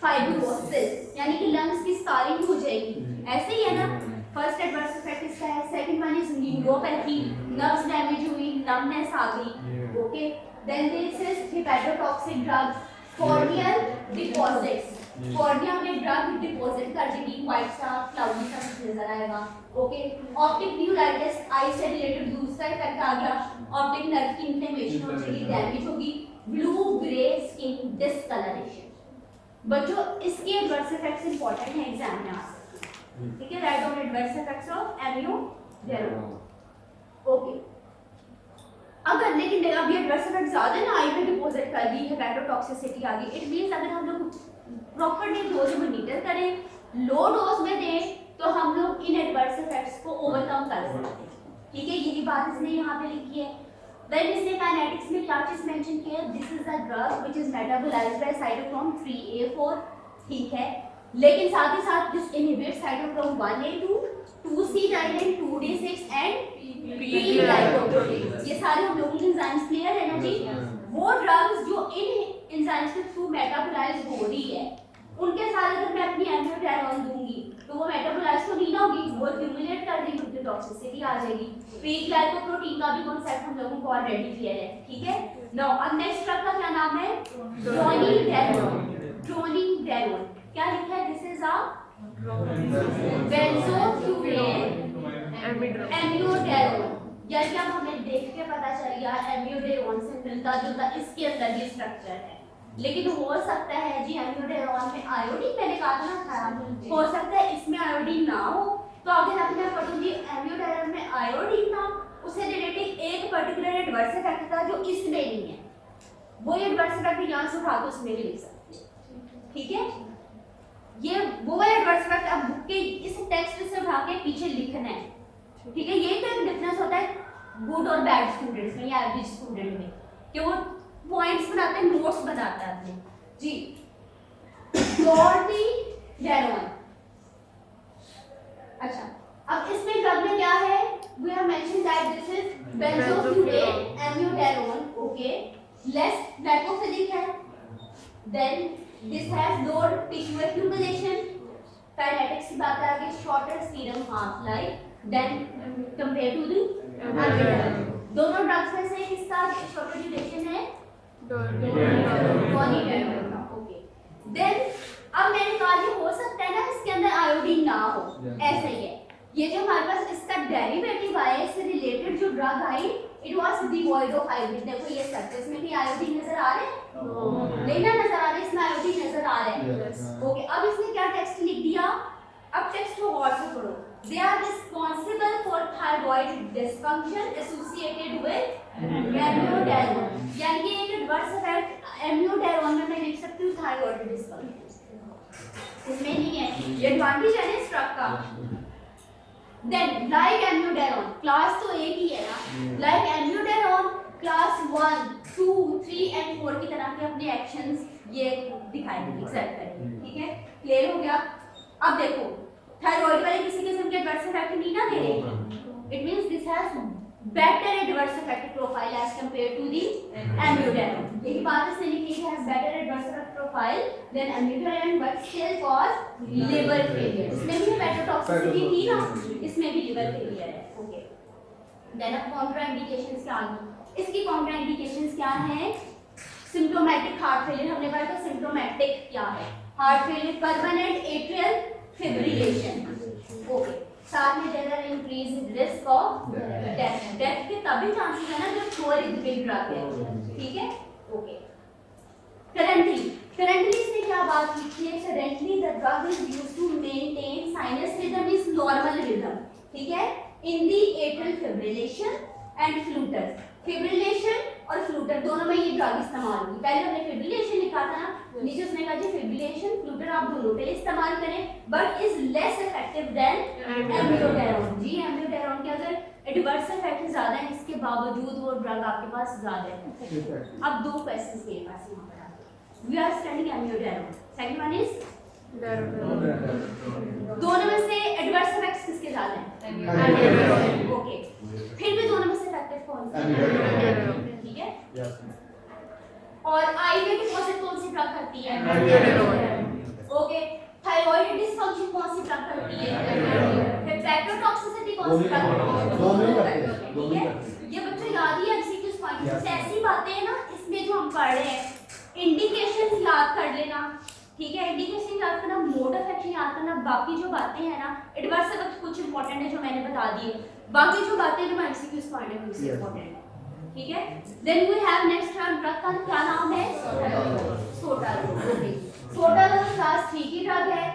fibrosis, यानी कि लंग्स की स्कारिंग हो जाएगी, ऐसे ही है ना। फर्स्ट एडवर्स इफेक्ट इसका है। Second one is neuropathy, nerves damage हुई, नमनेस आ गई, okay. Then this is hepatotoxic drug, corneal deposits, cornea में ड्रग डिपॉजिट कर देगी, व्हाइट सा क्लाउडी सा कुछ नजर आएगा, ओके। ऑप्टिक न्यूराइटिस, आई से रिलेटेड दूसरा इफेक्ट आ गया, ऑप्टिक नर्व की इन्फ्लेमेशन हो जाएगी, डैमेज होगी। Blue grey skin discoloration. बच्चों इसके एडवर्स इफेक्ट्स इंपॉर्टेंट है, एग्जाम में आ सकते हैं, ठीक है। Write down adverse effects of amiodarone, okay. अगर लेकिन अब ये एडवर्स इफेक्ट ज्यादा ना आई पे डिपॉजिट कर दी, हेपेटोटॉक्सिसिटी आ गई, इट मींस अगर हम लोग प्रॉपर्ली डोज मॉनिटर करें, लो डोज में दें, तो हम लोग इन एडवर्स इफेक्ट्स को ओवरकम कर सकते हैं, ठीक है। यही बात इसने यहाँ पे लिखी है। देन इसने काइनेटिक्स में क्या चीज मेंशन किया है, this is a drug which is metabolized by cytochrome 3A4, ठीक है। लेकिन साथ ही साथ this inhibits cytochrome 1A2, 2C-dylan, 2D6 and P-glycoprotein। ये सारे हम लोगों के एंजाइम्स क्लियर है ना जी। वो ड्रग्स जो इन एंजाइम्स के थ्रू मेटाबोलाइज हो रही है, उनके साथ अगर मैं अपनी एम्यूडेरोन दूंगी तो वो मेटाबोलाइज तो नहीं ना होगी, वो एक्यूमुलेट कर देगी, उसकी टॉक्सिसिटी आ जाएगी। P-glycoprotein का भी कांसेप्ट हम लोगों को ऑलरेडी क्लियर है, ठीक है। नाउ अब नेक्स्ट ड्रग का क्या नाम है, ड्रोनिडेरोन। क्या लिखा है, दिस इज अ बेंजोफ्यूरेन एम्यूडेरोन, यानी अब हमें देख के पता चल गया एम्यूडेरोन से मिलता जुलता इसके अंदर भी स्ट्रक्चर है। लेकिन हो सकता है जी एम्यूडेरोन में आयोडीन, मैंने कहा था ना था, हो सकता है इसमें आयोडीन ना हो, तो आगे जाके मैं पढ़ूंगी एम्यूडेरोन में आयोडीन था, उससे रिलेटेड एक पर्टिकुलर एडवर्स इफेक्ट था जो इसमें नहीं है, वो एडवर्स इफेक्ट यहाँ से उठा के उसमें भी लिख सकते हैं, ठीक है। ये वो वाला एडवर्स इफेक्ट अब बुक के इस टेक्स्ट से उठा के पीछे लिखना है, ठीक है। यही तो एक डिफरेंस होता है गुड और बैड स्टूडेंट्स में या एवरेज स्टूडेंट में, कि वो पॉइंट्स बनाते हैं, नोट्स बनाते हैं अपने जी। क्लोर्टिडेरोन, अच्छा अब इसमें ड्रग में क्या है, we have mention that this is benzofuran amiodarone, okay, less lipophilic है। Then this has lower tissue accumulation, kinetics की बात आ गई, shorter serum half life then compare to the amiodarone. दोनों ड्रग्स में से किसका शॉर्टर ड्यूरेशन है, ड्रोनिडेरोन का, ओके। देन अब मैंने कहा ये हो सकता है ना इसके अंदर आयोडीन ना हो, ऐसा ही है। ये जो हमारे पास इसका डेरिवेटिव आया, इससे रिलेटेड जो drug I, it was devoid of iodine. देखो ये सरफेस में भी आयोडीन नजर आ रहे हैं, नहीं ना नजर आ रहे, इसमें आयोडीन नजर आ रहा है, ओके। अब इसने क्या टेक्स्ट लिख दिया, अब टेक्स्ट को गौर से पढ़ो। They are responsible for thyroid dysfunction associated with amiodarone, यानी कि एक एडवर्स इफेक्ट एम्यूडेरोन में मैं लिख सकती हूँ थायराइड डिसफंक्शन, इसमें नहीं है, ये एडवांटेज है इस ड्रग का। देन लाइक एम्यूडेरोन, क्लास तो एक ही है ना, लाइक एम्यूडेरोन क्लास 1, 2, 3 एंड 4 की तरह के अपने एक्शंस ये दिखाएंगे, एक्सेप्ट करेंगे, ठीक है, क्लियर हो गया। अब देखो थायराइड वाले किसी किस्म के एडवर्स इफेक्ट नहीं ना दे रहे, it means this has better adverse effect profile as compare to the amiodarone. यही बात इसने लिखी है, has better adverse effect profile than amiodarone but still cause liver failure. इसमें भी हेपेटोटॉक्सिसिटी थी ना, इसमें भी लिवर फेलियर है, ओके। देन अब कॉन्ट्राइंडिकेशंस क्या आ गई, इसकी कॉन्ट्राइंडिकेशंस क्या है, सिम्प्टोमेटिक हार्ट फेलियर, हमने कहा था सिम्प्टोमेटिक क्या है, heart failure, permanent atrial fibrillation, okay. साथ में there are increase risk of death, death के तभी चांसेस है ना जब प्रोरिथमिक ड्रग है, ठीक है, ओके। करंटली इसने क्या बात लिखी है, currently the drug is used to maintain sinus rhythm is normal rhythm, ठीक है, in the atrial fibrillation and flutter. Fibrillation और फ्लूटर दोनों में ये ड्रग इस्तेमाल होगी। पहले हमने फिब्रिलेशन लिखा था ना, नीचे उसने कहा जी फिब्रिलेशन टोटल इस्तेमाल करें, but is less effective then amiodarone. जी एम्ब्रोटेरोन के अगर एडवर्स इफेक्ट ज्यादा है, इसके बावजूद वो ड्रग आपके पास ज्यादा है। अब दो क्वेश्चंस के पास यहाँ पर आते हैं। We are studying amiodarone, second one is दोनों में से एडवर्स इफेक्ट्स किसके ज्यादा हैं? ओके, फिर भी दोनों में से इफेक्टिव कौन सा है? ठीक है। और आई में डिपॉजिट कौन सी ड्रग करती है? ओके, थायराइड डिसफंक्शन कौन सी ड्रग करती है? फिर पैक्टोटॉक्सिसिटी कौन सी ड्रग करती है? ठीक है, ये बच्चों याद ही एमसीक्यूज पॉइंट जैसे ऐसी बातें हैं ना, इसमें जो हम पढ़ रहे हैं इंडिकेशंस याद कर लेना, ठीक है, इंडिकेशन याद करना, मोड ऑफ एक्शन याद करना, बाकी जो बातें हैं ना एडवर्स इफेक्ट कुछ इंपॉर्टेंट है जो मैंने बता दिए, बाकी जो बातें जो एमसीक्यूज पॉइंट है उससे इंपॉर्टेंट है, ठीक है। Then we have next drug का क्या नाम है? सोटालोल। सोटालोल क्लास 3 की ड्रग है।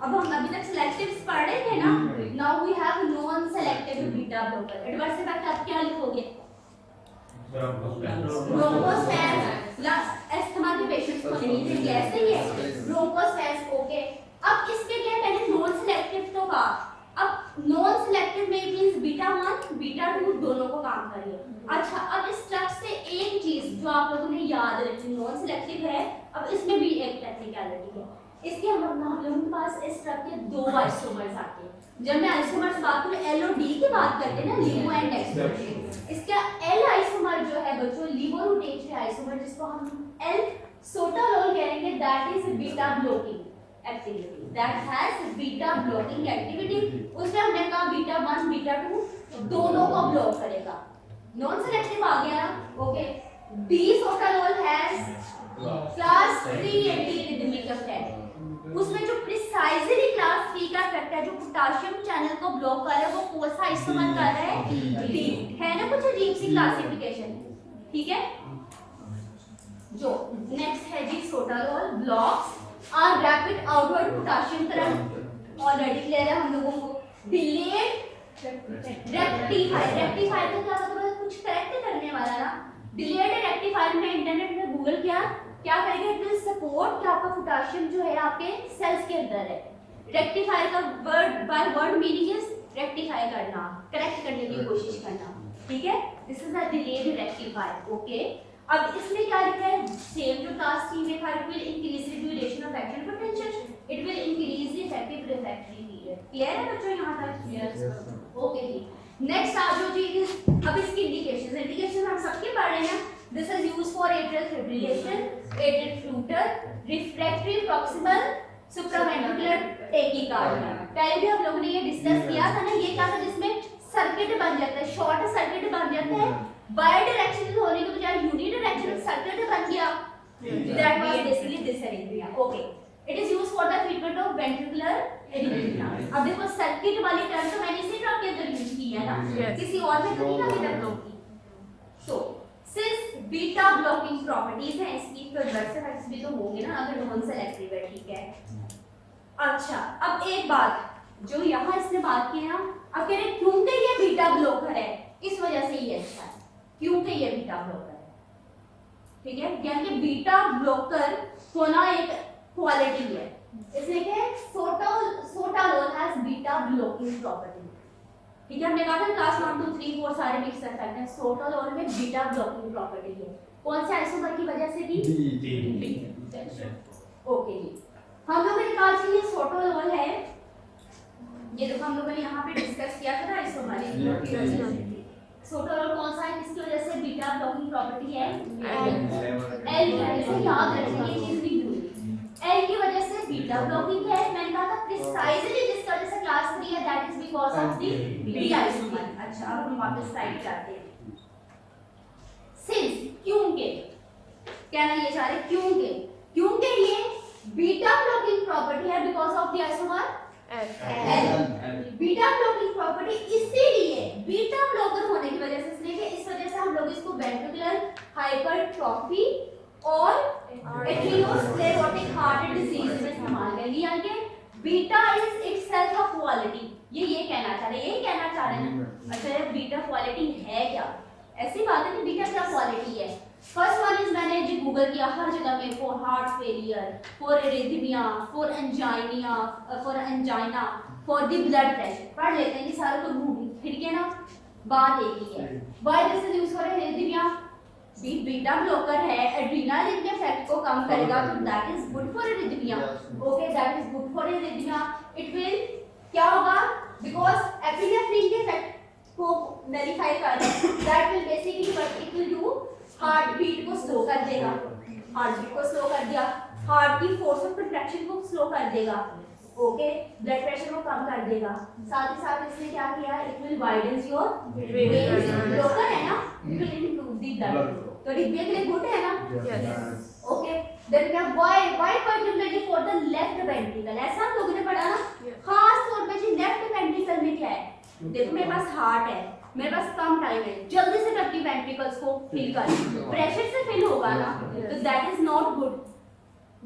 अब हम अभी तक सिलेक्टिव्स पढ़ रहे थे ना, now we have non selective beta blocker. Adverse effect आप क्या लिखोगे? ब्रोंकोस्पैज या अस्थमा के पेशेंट्स को नहीं देंगे, ऐसे ही है ब्रोंकोस्पैज। ओके, अब इसके क्या पहले नॉन सेलेक्टिव तो का, अब नॉन सेलेक्टिव में मींस बीटा 1 बीटा 2 दोनों को काम करिए। अच्छा, अब इस ड्रग से एक चीज जो आप लोगों ने याद रखनी, नॉन सेलेक्टिव है, अब इसमें भी एक टेक्निकलिटी है। इसके हम लोगों के पास इस ड्रग के दो आइसोमर्स आते हैं। जब मैं आइसोमर्स बात करूं LOD की बात करते हैं ना, लिवो एंड डेक्सट्रोज, इसका L आइसोमर जो है बच्चों लिवोरुटेज आइसोमर, जिसको हम L सोटालोल कहेंगे, that is beta blocking activity, that has beta blocking activity. उसमें हमने कहा बीटा 1 बीटा 2 दोनों को ब्लॉक करेगा। नॉन सेलेक्टिव आ गया ना, okay. D sotalol has class 3 anti rhythmic effect, उसमें जो प्रिसाइजली क्लास 3 का इफेक्ट है, जो पोटेशियम चैनल को ब्लॉक कर रहा है, वो कौन सा आइसोमर कर रहा है? डी। है ना कुछ अजीब सी क्लासिफिकेशन, ठीक है। जो नेक्स्ट है जी sotalol blocks are rapid outward potassium current, already clear है हम लोगों को। डिलेड रेक्टिफायर, रेक्टिफायर का क्या मतलब है? कुछ करेक्ट करने वाला ना। डिलेड रेक्टिफायर में इंटरनेट में गूगल क्या करेगा? इट विल सपोर्ट कि आपका पोटेशियम जो है आपके सेल्स के अंदर है। रेक्टिफायर का word by word meaning is rectify करना, करेक्ट करने की कोशिश करना, ठीक है। This is a delayed rectifier, okay. अब इसमें क्या लिखा है? सेम जो टास्क 3 में था, it will increase the duration of action potential, it will increase the effective refractory period. Clear है बच्चों यहां तक? यस, ओके जी। नेक्स्ट आ जाओ जी, अब इसकी इंडिकेशंस हम सबके पढ़ रहे हैं। This is used for atrial fibrillation, atrial flutter, refractory proximal supraventricular tachycardia। पहले भी हम लोगों ने ये डिस्कस किया था ना, ये क्या था जिसमें सर्किट बन जाता है, शॉर्ट सर्किट बन जाता है, बाय डायरेक्शनल होने के बजाय यूनिडायरेक्शनल सर्किट बन गया। That was basically this arrhythmia, okay। It is used for the treatment of ventricular arrhythmia। अब देखो सर्किट वाली टर्म तो मैंने इसी ड्रग के अंदर यूज की है ना, किसी और में तो नहीं ना अभी तक की। So सिर्फ बीटा ब्लॉकिंग प्रॉपर्टीज हैं इसकी, तो एडवर्स इफेक्ट्स भी तो होंगे ना अगर नॉन सेलेक्टिव है, ठीक है। अच्छा, अब एक बात जो यहाँ इसने बात की है ना, अब कह रहे क्योंकि ये बीटा ब्लॉकर है इस वजह से ये अच्छा है, क्योंकि ये बीटा ब्लॉकर है, ठीक है। यानी कि बीटा ब्लॉकर होना एक क्वालिटी है। इसने क्या sotalol has beta blocking property, ठीक है। हमने कहा था क्लास 1 2 3 4 सारे मिक्स इफेक्ट हैं, सोटालोल में बीटा ब्लॉकिंग प्रॉपर्टी है। कौन से आइसोमर की वजह से? डी। ओके जी, हम लोगों ने कहा कि ये सोटालोल है, ये देखो हम लोगों ने यहाँ पे डिस्कस किया था आइसोमर। सोटालोल कौन सा है, किसकी वजह से बीटा ब्लॉकिंग प्रॉपर्टी है? एल की वजह से। याद रखिए ये चीज भी जरूरी है, एल की वजह से बीटा ब्लॉकिंग है। मैंने कहा था प्रिसाइजली जिसका जैसे क्लास 3 है, that is because of the D isomer. अच्छा, अब हम वापस स्लाइड जाते हैं। सिंस क्योंकि कहना ये चाह रहे क्योंकि ये बीटा ब्लॉकिंग प्रॉपर्टी है because of the isomer L. Beta blocking property इसीलिए बीटा ब्लॉकर होने की वजह से, इसलिए इस वजह से हम लोग इसको वेंट्रिकुलर हाइपरट्रॉफी और एथेरोस्क्लेरोटिक हार्ट डिजीज में इस्तेमाल करेंगे। यानी कि beta is itself a quality, ये कहना चाह रहे हैं ना। अच्छा, ये बीटा क्वालिटी है क्या? ऐसी बात है कि बीटा क्या क्वालिटी है? फर्स्ट वन इज मैंने जो गूगल किया हर जगह में for heart failure, for arrhythmia, for angina, for the blood pressure. पढ़ लेते हैं कि सारे को घूम फिर के ना बात एक ही है। Why this is used for arrhythmia? Beta blocker है, एड्रेनालिन के इफेक्ट को कम करेगा, तो that is good for arrhythmia. Okay, that is good for arrhythmia. It will क्या होगा, बिकॉज एपिनेफ्रिन के इफेक्ट को नलीफाई कर रहा है, that will basically what it will do, heart beat को स्लो कर देगा, हार्ट बीट को स्लो कर दिया, हार्ट की फोर्स ऑफ कंट्रैक्शन को स्लो कर देगा, ओके, ब्लड प्रेशर को कम कर देगा। साथ ही साथ इसने क्या किया, it will widen your veins, blocker है ना, it will improve the blood flow, तो रिपेयर के लिए गुड है ना, यस, ओके। देन क्या, why particularly for the left ventricle, ऐसा हम लोगों ने पढ़ा ना, खास तौर पे जी लेफ्ट वेंट्रिकल में क्या है, देखो मेरे पास हार्ट है, मेरे पास कम टाइम है, जल्दी से करती वेंट्रिकल्स को फिल कर, प्रेशर से फिल होगा ना, तो दैट इज नॉट गुड।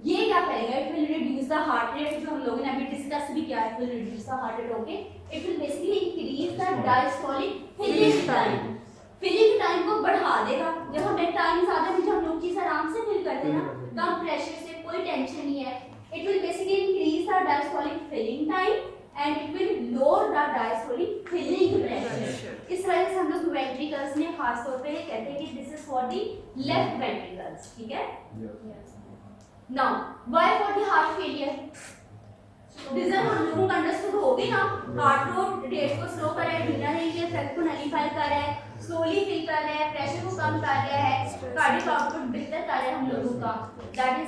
ये क्या करेगा, it will reduce the heart rate, जो हम लोगों ने अभी डिस्कस भी किया है, it will reduce the heart rate, okay. It will basically increase the diastolic filling time, filling time को बढ़ा देगा। जब हमें टाइम ज्यादा है, जब हम लोग चीज आराम से फिल करते हैं ना, कम प्रेशर से, कोई टेंशन नहीं है, it will basically increase the diastolic filling time and it will lower the diastolic filling pressure। इस तरह से हम लोग वेंट्रिकल्स में खास तौर पे कहते हैं कि this is for the left ventricles, ठीक है। Now why for the heart failure, reason हम लोगों को अंडरस्टूड हो गई ना, हार्ट को रेट को स्लो कर रहा है, एड्रेनालिन के इफेक्ट को नलीफाई कर रहा है, स्लोली फिल कर रहा है, प्रेशर को कम कर रहा है, कार्डियक आउटपुट बेहतर कर रहा है हम लोगों का, दैट इज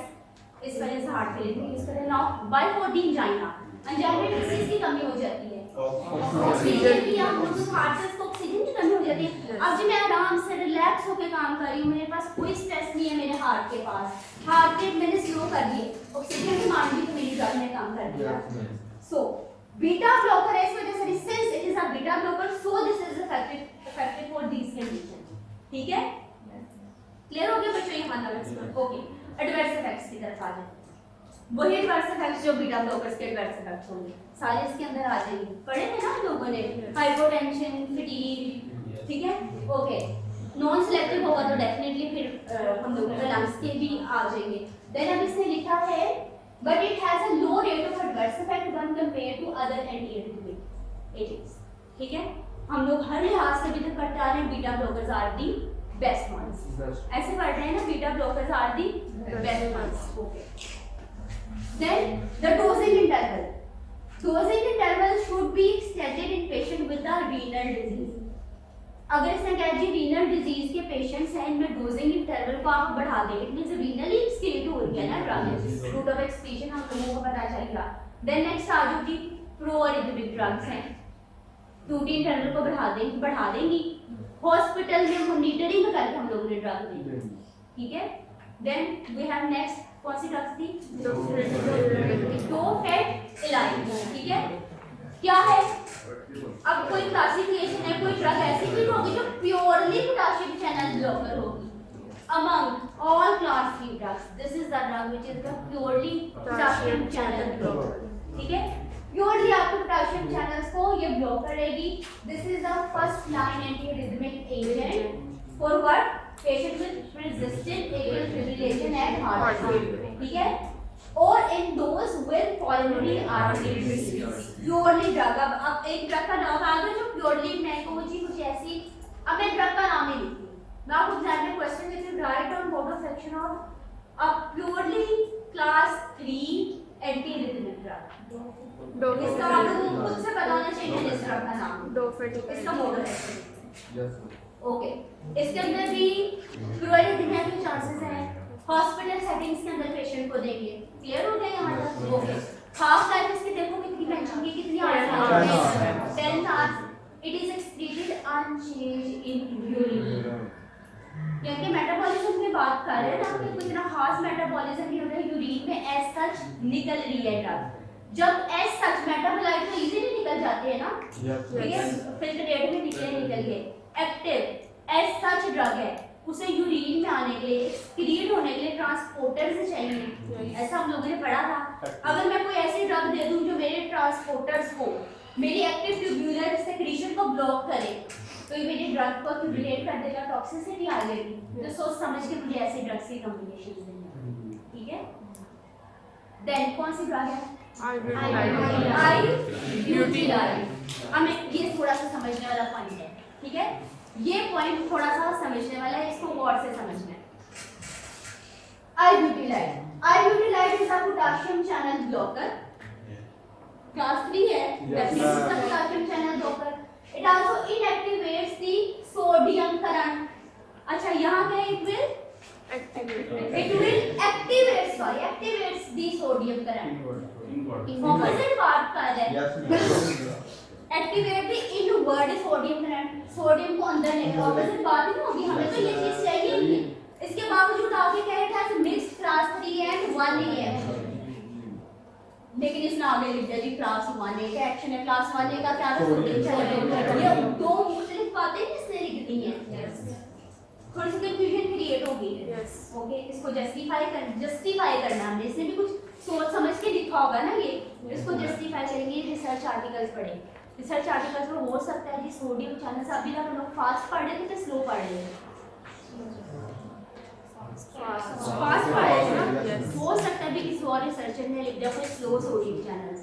इस वजह से हार्ट फेलियर यूज कर रहे हैं। Now why for the angina, angina disease की कमी हो जाती है, ऑक्सीजन की, हम लोग को हार्ट से ऑक्सीजन की कमी हो जाती है। अब जी मैं आराम से रिलैक्स होकर काम कर रही हूँ, मेरे पास कोई स्ट्रेस नहीं है, मेरे हार्ट के पास, हार्ट रेट मैंने स्लो कर दिए, ऑक्सीजन की मांग भी तो मेरी ड्रग ने काम कर दिया। सो बीटा ब्लॉकर है, इस वजह से since it is a beta blocker, so this is effective for these condition, ठीक है। क्लियर हो गया बच्चों यहाँ तक, ओके। एडवर्स इफेक्ट्स की तरफ आ जाए, वही एडवर्स इफेक्ट्स जो बीटा ब्लॉकर्स के एडवर्स इफेक्ट्स होंगे, सारे इसके अंदर आ जाएंगे, पढ़े थे ना हम लोगों ने, हाइपोटेंशन, फटीग, ठीक है, ओके। नॉन सिलेक्टिव होगा तो डेफिनेटली फिर हम लोगों के लंग्स के भी आ जाएंगे। देन अब इसने लिखा है but it has a low rate of adverse effect when compared to other anti agents, ठीक है। हम लोग हर लिहाज से भी तो पढ़ते आ रहे हैं beta blockers are the best ones, ऐसे पढ़ रहे हैं ना, beta blockers are the best ones, okay. Then the dosing interval. Dosing interval should be extended in patient with the renal disease. अगर इसने कहा जी रीनल डिजीज के पेशेंट्स हैं, इनमें डोजिंग इंटरवल को आप बढ़ा देंगे, इट मींस रीनली एक्सक्रीट हो रही है ना ड्रग, रूट ऑफ एक्सक्रीशन हम लोगों को पता चलेगा। देन नेक्स्ट आ जो जी प्रो एरिथमिक ड्रग्स हैं, टूटी इंटरवल को बढ़ा देंगी, हॉस्पिटल में मॉनिटरिंग करके हम लोगों ने ड्रग दी, ठीक है। देन वी हैव नेक्स्ट कौन सी ड्रग्स थी, डोफेटिलाइन, ठीक है। क्या है, अब कोई क्लासिफिकेशन है, कोई ड्रग ऐसी भी होगी जो प्योरली पोटेशियम चैनल ब्लॉकर होगी, among all class 3 drugs this is the drug which is the purely potassium channel blocker, ठीक है। प्योरली आपको पोटेशियम चैनल्स को ये ब्लॉक करेगी। This is the first line antiarrhythmic agent for what, patient with resistant atrial fibrillation and heart failure, ठीक है, और in those with pulmonary artery disease. Purely drug, अब एक ड्रग का नाम आ गया जो प्योरली, मैं कहूँ जी कुछ ऐसी, अब मैं ड्रग का नाम ही लिखती हूँ, मैं आपको एग्जाम में क्वेश्चन देती हूँ, write on mode of action of a purely class 3 antiarrhythmic drug. इसका आप लोगों को खुद से पता होना चाहिए इस ड्रग का नाम, इसका मोड ऑफ एक्शन, ओके। इसके अंदर भी प्योरली के चांसेस हैं, हॉस्पिटल सेटिंग्स के अंदर पेशेंट को देंगे, क्लियर हो गया यहाँ तक, ओके। हाफ लाइफ इसकी देखो कितनी मेंशन की, कितनी 10 hours, it is excreted unchanged in urine, क्योंकि मेटाबॉलिज्म की बात कर रहे हैं ना कि कितना खास मेटाबॉलिज्म नहीं होता है, यूरिन में एज सच निकल रही है ड्रग, जब एज सच मेटाबोलाइट तो इजीली निकल जाते हैं ना, ठीक है, फिल्ट्रेट में निकल गए, एक्टिव एज सच ड्रग है, उसे यूरिन में आने के लिए, एक्सक्रीट होने के लिए ट्रांसपोर्टर्स चाहिए, ऐसा हम लोगों ने पढ़ा था। अगर मैं कोई ऐसी ड्रग दे दूं जो मेरे ट्रांसपोर्टर्स को, मेरी एक्टिव ट्यूब्यूलर सेक्रीशन को ब्लॉक करे, तो इमीडिएट ड्रग को रिलेट कर देगा टॉक्सिसिटी आ जाएगी, तो सोच समझ के मुझे ऐसे ड्रग्स की कॉम्बिनेशन देनी है, ठीक है। देन कौन सी ड्रग है? आईब्यूटिलाइन। हमें ये थोड़ा सा समझने वाला पॉइंट है, ठीक है, ये पॉइंट थोड़ा सा समझने वाला है, इसको गौर से समझना है। Ibutilide is a potassium channel blocker, class 3 है, potassium channel blocker. It also inactivates the sodium current. अच्छा यहाँ पे it will activates the sodium current. Opposite part का है, activate the inward sodium current, sodium को अंदर लेकर। opposite बात नहीं होगी, हमें तो ये चीज चाहिए ही। इसके बावजूद आगे कह रहा है मिक्स क्लास 3 एंड 1 रिएक्शन, लेकिन इसने आगे लिख दिया जी क्लास 1A का एक्शन है। क्लास 1A का क्या था? Sodium channel. ये दो मुख्तलिफ बातें इसने लिख दी हैं, थोड़ी सी कंफ्यूजन क्रिएट हो गई है। ओके, इसको जस्टिफाई करना हमने, इसने भी कुछ सोच समझ के लिखा होगा ना, ये इसको जस्टिफाई करेंगे। रिसर्च आर्टिकल्स पढ़ेंगे, रिसर्च आर्टिकल्स में हो सकता है कि सोडियम चैनल्स अभी तक हम लोग फास्ट पढ़ रहे थे तो स्लो पढ़ रहे थे, फास्ट पढ़ रहे थे ना, हो सकता है भी किसी और रिसर्चर ने लिख दिया कोई स्लो सोडियम चैनल्स,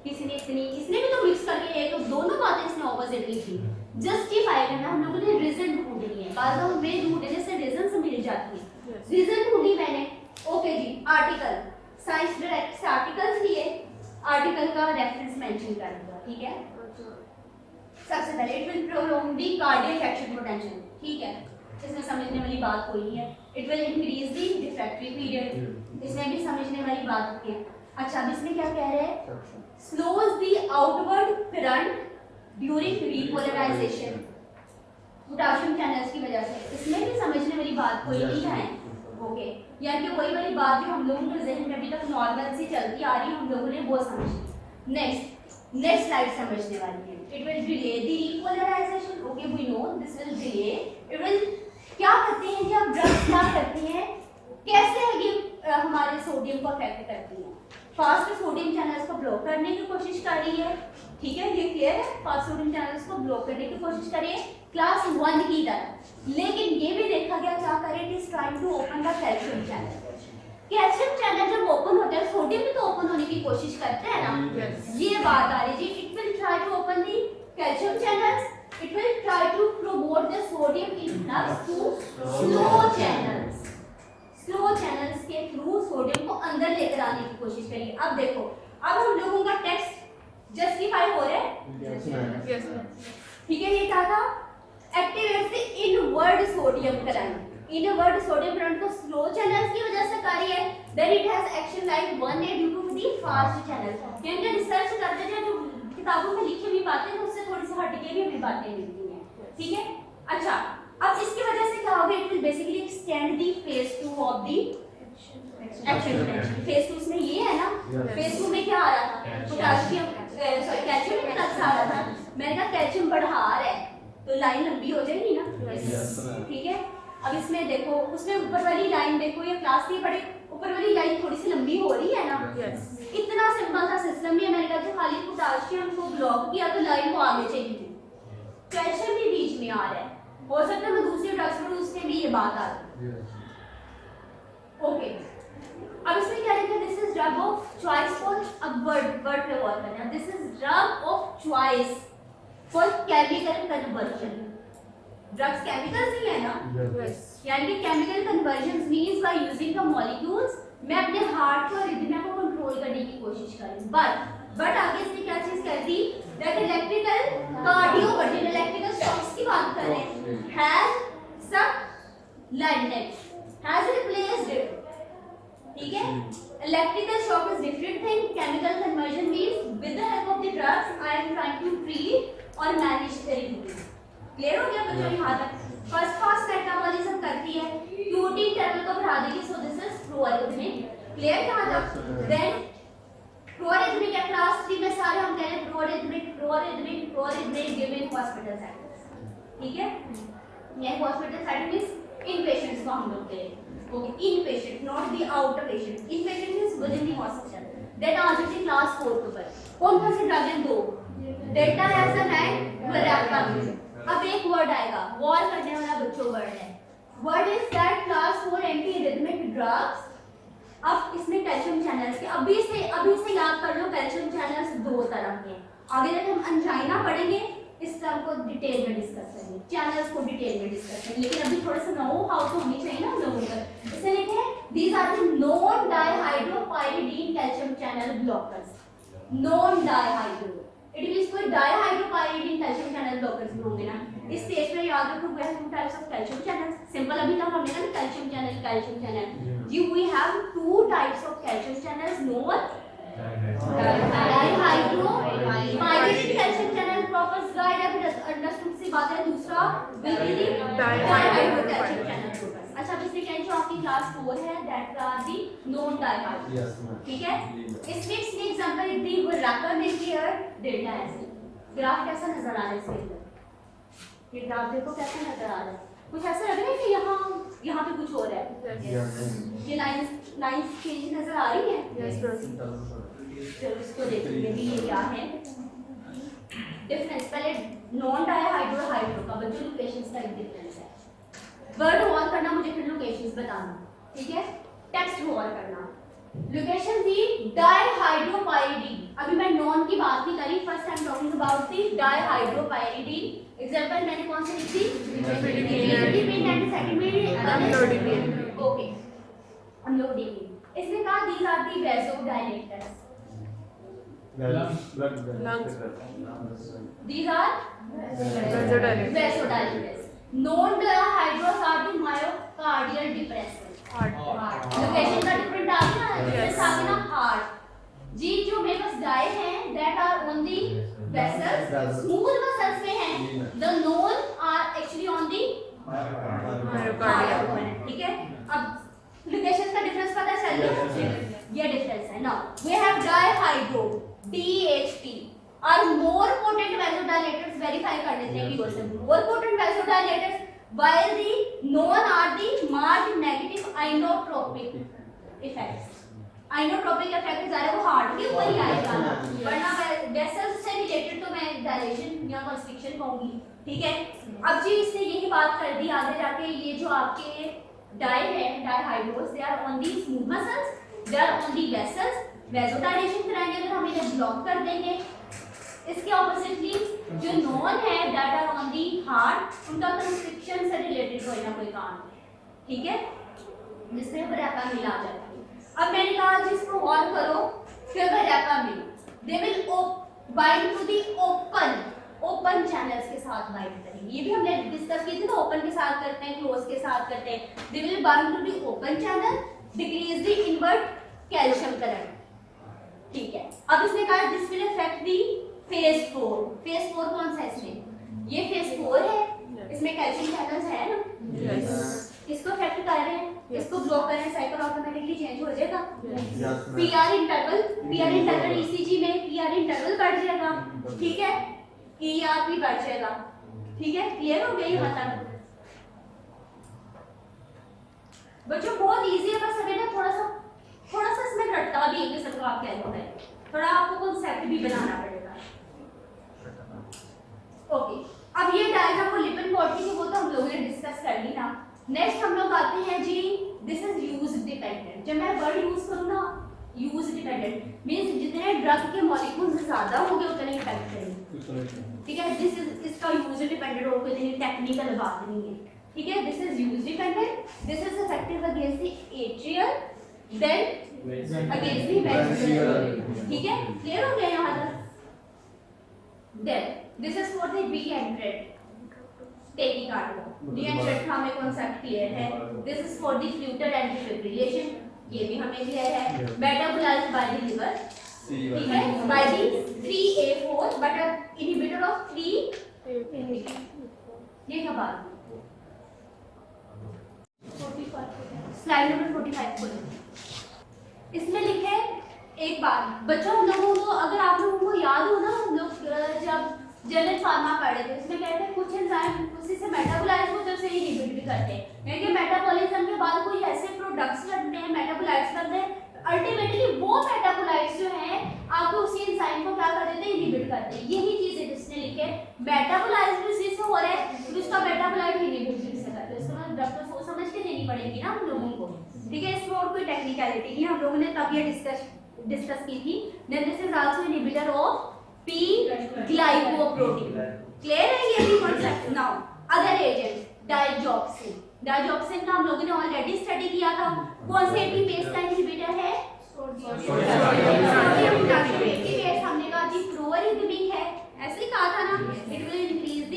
किसी ने इतनी, इसने भी तो मिक्स करके एक दोनों बातें इसने ऑपोजिट लिखी। जस्टिफाई करना हम लोगों ने रीजन ढूंढनी है, बातों में ढूंढने से रीजन से मिल जाती है। रीजन ढूंढी मैंने, ओके जी। आर्टिकल, साइंस डायरेक्ट से आर्टिकल्स लिए, आर्टिकल का रेफरेंस मेंशन कर दिया, ठीक है। सबसे पहले it will prolong the cardiac action potential, ठीक है, इसमें समझने वाली बात कोई नहीं है। It will increase the refractory period, इसमें भी समझने वाली बात है। अच्छा, अब इसमें क्या कह रहे हैं? Slows the outward current during repolarization, potassium channels की वजह से, इसमें भी समझने वाली बात कोई नहीं है। ओके, यानी कि वही वाली बात जो हम लोगों के ज़हन में अभी तक नॉर्मल सी चलती आ रही है, हम लोगों ने वो समझी। नेक्स्ट स्लाइड समझने वाली है। It will delay the repolarization, okay we know this will delay. It will क्या करते हैं जब ड्रग्स क्या करती हैं, कैसे ये हमारे सोडियम को अफेक्ट करती हैं? फास्ट सोडियम चैनल्स को ब्लॉक करने की कोशिश कर रही है, ठीक है, ये क्लियर है। फास्ट सोडियम चैनल्स को ब्लॉक करने की कोशिश करिए क्लास 1 की तरह, लेकिन ये भी देखा गया क्या करे, it is trying to open the calcium channel. Calcium channel जब ओपन होता है, सोडियम भी तो ओपन होने की कोशिश करते हैं ना, ये बात आ रही जी। It will try to open the calcium channels, it will try to promote the sodium influx to slow channels, slow channels के थ्रू सोडियम को अंदर लेकर आने की कोशिश करिए। अब देखो, अब हम लोगों का टेक्स्ट जस्टिफाई हो रहा है, ठीक है। ये क्या था? Activates the inward sodium current, inward sodium current को स्लो चैनल्स की वजह से कार्य है। Then it has action like 1A due to the fast channel. यानी रिसर्च करते हैं जो किताबों में लिखी हुई बातें उससे थोड़ी सी हटके भी हमें बातें मिलती हैं, ठीक है। अच्छा, अब इसकी वजह से क्या होगा? It will basically extend the phase 2 of the action potential. Phase 2 में ये है ना, फेज 2 में क्या आ रहा था? पोटेशियम सॉरी कैल्शियम इनफ्लक्स आ रहा था। मैंने कहा कैल्शियम बढ़ा रहा है तो लाइन लंबी हो जाएगी ना, ठीक है। अब इसमें देखो, उसमें ऊपर वाली लाइन देखो, ये क्लास 3 पढ़े, ऊपर वाली लाइन थोड़ी सी लंबी हो रही है ना, इतना सिंपल सा सिस्टम ही है। मैंने कहा खाली पोटेशियम को ब्लॉक किया तो लाइन को आगे चाहिए थी, कैल्शियम भी बीच में आ रहा है, हो सकता है मैं दूसरी ड्रग्स में उसमें भी ये बात आ रही। ओके, अब इसमें क्या लिखा है? This is drug of choice for word पे गौर करना। This is drug of choice for chemical conversion. Drugs chemicals ही है ना, यानी कि chemical conversion means by using the molecules मैं अपने हार्ट और रिदम को कंट्रोल करने की कोशिश करूं। बट आगे इसने क्या चीज कर दी? That electrical cardioversion, electrical shocks की बात कर रहे हैं, हैज सब लैंडेड, हैज रिप्लेस्ड इट, ठीक है। Electrical shock is different thing, chemical conversion means with the help of the drugs I am trying to treat और मैनेज द डिजीज। क्लियर हो गया बच्चों यहाँ तक? फर्स्ट फास्ट मेटाबॉलिज्म करती है, प्रोटीन लेवल को बढ़ा देगी, सो दिस इज प्रोअरिथमिक। क्लियर यहाँ तक? देन प्रोअरिथमिक है क्लास 3 में सारे हम कह रहे हैं प्रोअरिथमिक गिवन हॉस्पिटल सेटिंग्स, ठीक है। ये hospital setting means in patients को हम लोग कह रहे हैं, okay, in patient not the out patient. In patient means within the hospital. Then आ जाती क्लास 4 के ऊपर, कौन कौन सी ड्रग हैं? 2 डेल्टा हैज अ रैंक वरैका मील। अब एक वर्ड आएगा, वॉर करने वाला बच्चों वर्ड है। Word is that class 4 anti rhythmic drugs. अब इसमें कैल्शियम चैनल्स के अभी से याद कर लो, कैल्शियम चैनल्स दो तरह के। आगे जब हम अंजाइना पढ़ेंगे इस टर्म को डिटेल में डिस्कस करेंगे, चैनल्स को डिटेल में डिस्कस करेंगे, लेकिन अभी थोड़ा सा नो हाउ तो होनी चाहिए ना लोगों को। इसे लिखे these are the non dihydropyridine calcium channel blockers. Non dihydro it means कोई डाइहाइड्रोपाइरिडीन कैल्शियम चैनल ब्लॉकर्स भी होंगे ना। इस स्टेज पे याद रखो we have two types of calcium channels. Simple अभी तक हमने ना कैल्शियम चैनल जी we have two types of calcium channels, non dihydropyridine calcium channel blockers guide है अंडरस्टूड सी बात है। दूसरा डाइहाइड्रो कैल्शियम चैनल ब्लॉकर्स। अच्छा अब इसमें कैल्शियम आपकी क्लास 4 है, that are the non dihydro. ठीक है, इसमें इसमें example the verapamil here diltiazem. Graph कैसा नजर आ रहा है इसके अंदर? ये ग्राफ देखो कैसा नजर आ रहा है। कुछ ऐसा लग रहा है कि यहाँ पे कुछ हो रहा है। ये लाइंस चेंज नजर आ रही है। चलो इसको देखेंगे भी ये क्या है डिफरेंस। पहले नॉन डाइहाइड्रो हाइड्रो का बच्चों लोकेशंस का एक डिफरेंस है। वर्ड वॉर करना मुझे फिर लोकेशंस बताना, ठीक है। टेक्स्ट वॉर करना। Location the dihydropyridine. अभी मैं नॉन की बात नहीं करी, first I am talking about the dihydropyridine. Example मैंने कौन सी लिखी? निलोडिपिन एंड सेकंड में अमलोडिपिन। Okay, amlodipine. इसमें कहा these are the vasodilators. These are vasodilators. Non-hydros are the myocardial depressants. Location का different आ गया ना, जैसे आ गया ना heart. जी जो मेरे पास डाई हैं, that are on the vessels. Smooth vessels में हैं. The non are actually on the myocardial. ठीक है? अब location का difference पता चल गया? ये difference है. Now we have dihydro. DHT are more potent vasodilators. Verify कर लेते हैं कि वो सब more potent vasodilators, while the non are the marked negative inotropic effects. Inotropic effect ज़्यादा वो हार्ट के ऊपर ही आएगा ना, वरना वेसल्स से रिलेटेड तो मैं डायलेशन या कंस्ट्रिक्शन कहूँगी, ठीक है। अब जी इसने यही बात कर दी, आगे जाके ये जो आपके डाई है dihydros, they are on the smooth muscles, they are on the vessels. Vasodilation कराएंगे अगर हम इन्हें ब्लॉक कर देंगे। इसके ऑपोजिटली जो नॉन है that are on the heart, उनका कंस्ट्रिक्शन से रिलेटेड कोई ना कोई काम है, ठीक है, जिसमें वरैका मील आ जाता है। अब मैंने कहा जिसको और करो फिर verapamil they will bind to the open channels के साथ बाइंड करेंगे। ये भी हमने डिस्कस की थी ना, ओपन के साथ करते हैं, क्लोज के साथ करते हैं। They will bind to the open channel, decrease the inward calcium current, ठीक है। अब इसने कहा this will affect the phase 4। Phase 4 कौन सा है इसमें? ये फेज 4 है, इसमें कैल्शियम चैनल्स है ना, इसको अफेक्ट कर रहे हैं, इसको ब्लॉक कर रहे हैं, साइकिल ऑटोमेटिकली चेंज हो जाएगा। पीआर इंटरवल ईसीजी में पीआर इंटरवल बढ़ जाएगा, ठीक है, ईआर भी बढ़ जाएगा, ठीक है। क्लियर हो गया ये मतलब बच्चों? बहुत इजी है, बस अभी ना थोड़ा सा इसमें रट्टा भी एक किस्म का आप कह लो है, थोड़ा आपको कॉन्सेप्ट भी बनाना पड़ेगा। ओके, अब ये डायग्राम को लिपिड बॉडी की वो तो हम लोगों ने डिस्कस कर ली ना। नेक्स्ट हम लोग आते हैं जी दिस इज यूज डिपेंडेंट। जब मैं वर्ड यूज करूँ ना यूज डिपेंडेंट मींस जितने ड्रग के मॉलिक्यूल्स ज्यादा होंगे उतने इफेक्ट करेंगे, ठीक है। दिस इज इसका यूज डिपेंडेंट हो गया, इतनी टेक्निकल बात नहीं है, ठीक है। This is use dependent, this is effective against the atrial then against the ventricular, ठीक है। क्लियर हो गया यहाँ तक? Then this is for the री-एंट्रेंट tachycardia. री-एंट्रेंट का हमें कॉन्सेप्ट क्लियर है। This is for the flutter and defibrillation, ये भी हमें क्लियर है। मेटाबोलाइज्ड बाय द लिवर, ठीक है, by the 3A4 but inhibitor of 3 ये क्या बात? स्लाइड नंबर 45 खोलें। इसमें लिखे एक बात बच्चों, हम लोगों को अगर आप लोगों को याद हो ना, हम लोग जब जनरल फार्मा पढ़े थे उसमें कहते हैं कुछ एंजाइम उसी से मेटाबोलाइज होते हैं, उसे इनहिबिट भी करते हैं, क्योंकि मेटाबॉलिज्म के बाद कोई ऐसे प्रोडक्ट्स बनते हैं मेटाबोलाइट्स बनते हैं, अल्टीमेटली वो मेटाबोलाइट्स जो हैं आपको उसी एंजाइम को क्या कर देते हैं, इनहिबिट करते हैं। यही चीजें जिसने लिखे मेटाबोलाइज से हो रहा है तो उसका मेटाबोलाइट इनहिबिट से करते हैं। इसको मतलब ड्रग तो सोच समझ के देनी पड़ेगी ना हम लोगों को, ठीक है। इसमें और कोई टेक्निकलिटी नहीं, हम लोगों ने तब ये डिस्कस की थी। Then this is also inhibitor of P glycoprotein. Clear है ये भी concept. Now other agent digoxin. Digoxin का हम लोगों ने ऑलरेडी स्टडी किया था। कौन से एटीपेज का इनहिबिटर है? Sodium potassium ATPase. हमने कहा जी प्रोरिथमिक है, ऐसे ही कहा था ना, it will increase the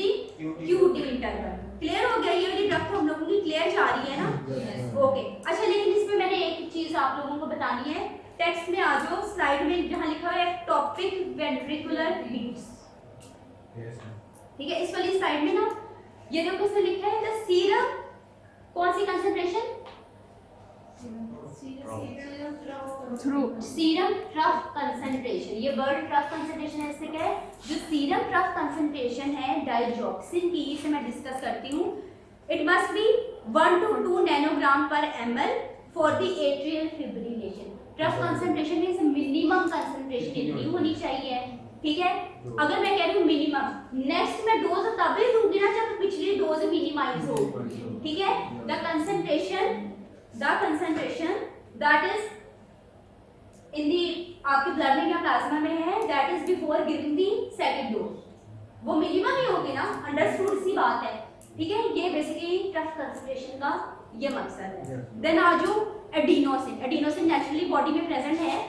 QT interval. Clear हो गया? ये वाली ड्रग तो हम लोगों की क्लियर जा रही है ना, ओके। अच्छा लेकिन इसमें मैंने एक चीज आप लोगों को बतानी है। टेक्स्ट में आ जाओ, स्लाइड में जहां लिखा है टॉपिक वेंट्रिकुलर बीट्स, ठीक है। इस वाली स्लाइड में ना ये देखो इसमें लिखा है द सीरम, कौन सी कंसंट्रेशन? Serum trough concentration. ये वर्ड ट्रफ कंसंट्रेशन है, इससे क्या है? जो सीरम ट्रफ कंसंट्रेशन है डाइजॉक्सिन की, इसे मैं डिस्कस करती हूँ। It must B 1 to 2 nanogram पर ml for the atrial fibrillation. Trough concentration means minimum concentration इतनी होनी चाहिए, ठीक है। अगर मैं कह रही हूँ मिनिमम, नेक्स्ट मैं डोज तभी दूंगी ना जब पिछली डोज मिनिमाइज हो, ठीक है। The concentration that is in the आपके ब्लड में या प्लाज्मा में है, that is before giving the second dose, वो मिनिमम ही होगी ना, अंडरस्टूड सी बात है, ठीक है। ये बेसिकली ट्रफ कंसंट्रेशन का ये मकसद है। देन आ जाओ एडिनोसिन। एडिनोसिन नेचुरली बॉडी में प्रेजेंट है,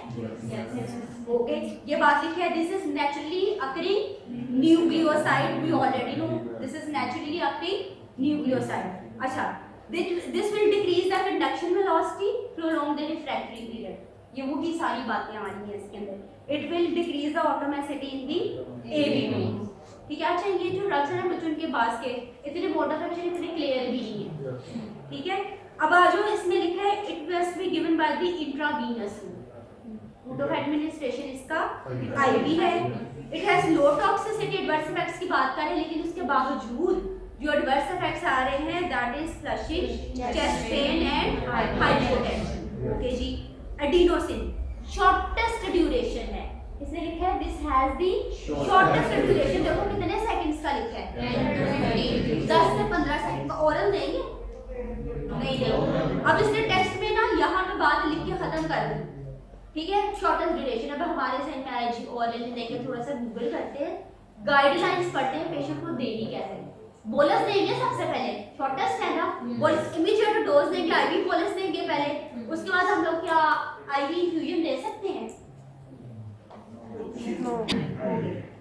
ओके। ये बात लिखी है, this is naturally occurring nucleoside, we already know this is naturally occurring nucleoside. अच्छा, this will decrease the conduction velocity, prolong the refractory period. ये वो की सारी बातें हमारी हैं इसके अंदर। It will decrease the automaticity in the ABP, ठीक है। अच्छा ये जो ड्रग्स हैं बच्चों के पास के इतने मोड ऑफ एक्शन इतने क्लियर भी नहीं है, ठीक है। अब आ जाओ, इसमें लिखा है it must be given by the intravenous route of administration, इसका IV है। It has low toxicity, adverse effects की बात करें, लेकिन उसके बावजूद जो एडवर्स इफेक्ट्स आ रहे हैं that is flushing, chest pain and hypotension, okay जी। एडिनोसिन शॉर्टेस्ट ड्यूरेशन है, इसने लिखा है this has the shortest duration. देखो कितने सेकंड्स का लिखा है, 10 से 15 सेकंड का। ओरल देंगे नहीं देंगे। अब इसने टेक्स्ट में ना यहाँ पे बात लिख के खत्म कर दी, ठीक है। Shortest duration. अब हमारे से मैच ओरल देके थोड़ा सा गूगल करते हैं, गाइडलाइंस पढ़ते हैं, पेशेंट को देनी कैसे। बोलस देंगे सबसे पहले, शॉर्टेस्ट है ना, बोलस इमीडिएट डोज देंगे, IV बोलस देंगे पहले, उसके बाद हम लोग क्या IV इंफ्यूजन दे सकते हैं?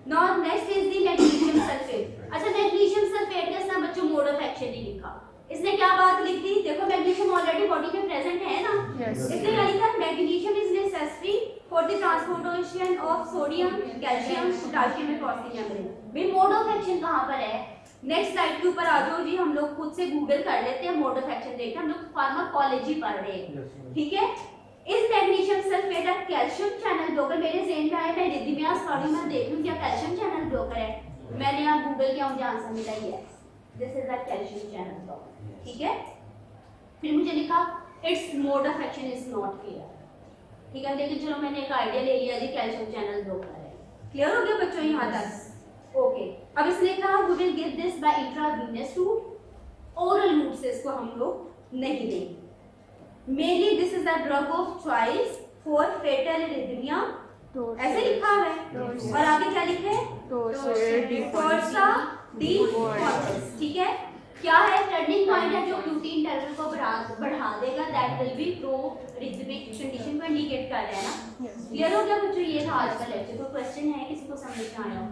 Now next is the magnesium sulfate। अच्छा magnesium sulfate का इसका बच्चों मोड ऑफ एक्शन नहीं लिखा, इसने क्या बात लिख दी? देखो मैग्नीशियम ऑलरेडी बॉडी में प्रेजेंट है ना, इसने क्या लिखा? Magnesium is necessary for the transportation of sodium, calcium, potassium across the membrane. भाई मोड ऑफ एक्शन कहाँ पर है? नेक्स्ट स्लाइड के ऊपर आ जाओ जी, हम लोग खुद से गूगल कर लेते हैं, मोड ऑफ एक्शन देखते हैं। हम लोग फार्माकोलॉजी पढ़ रहे हैं, ठीक है। इस मैग्नीशियम सल्फेट का कैल्शियम चैनल ब्लॉकर मेरे ज़हन में आया, मैं रिदमियास पढ़ी, मैं देख लूं क्या कैल्शियम चैनल ब्लॉकर है। मैंने यहाँ गूगल किया, मुझे आंसर मिला ये, this is the calcium channel blocker, ठीक है। फिर मुझे लिखा its mode of action is not clear, ठीक है। लेकिन चलो मैंने एक आइडिया ले लिया जी, कैल्शियम चैनल ब्लॉकर है। क्लियर हो गया बच्चों यहाँ तक? ओके। अब इसने कहा we will give this by intravenous route, oral route से इसको हम लोग नहीं देंगे। Mainly this is the drug of choice for fatal arrhythmia, ऐसे लिखा हुआ है। और आगे क्या लिखे है? टोर्सा डी फॉर्टिस, ठीक है। क्या है? टर्निंग पॉइंट है जो QT इंटरवल को बढ़ा देगा, that will be pro rhythmic condition को इंडिकेट कर रहा है ना। क्लियर हो गया बच्चों? ये था आज का लेक्चर। कोई क्वेश्चन है किसी को समझ में आया हो?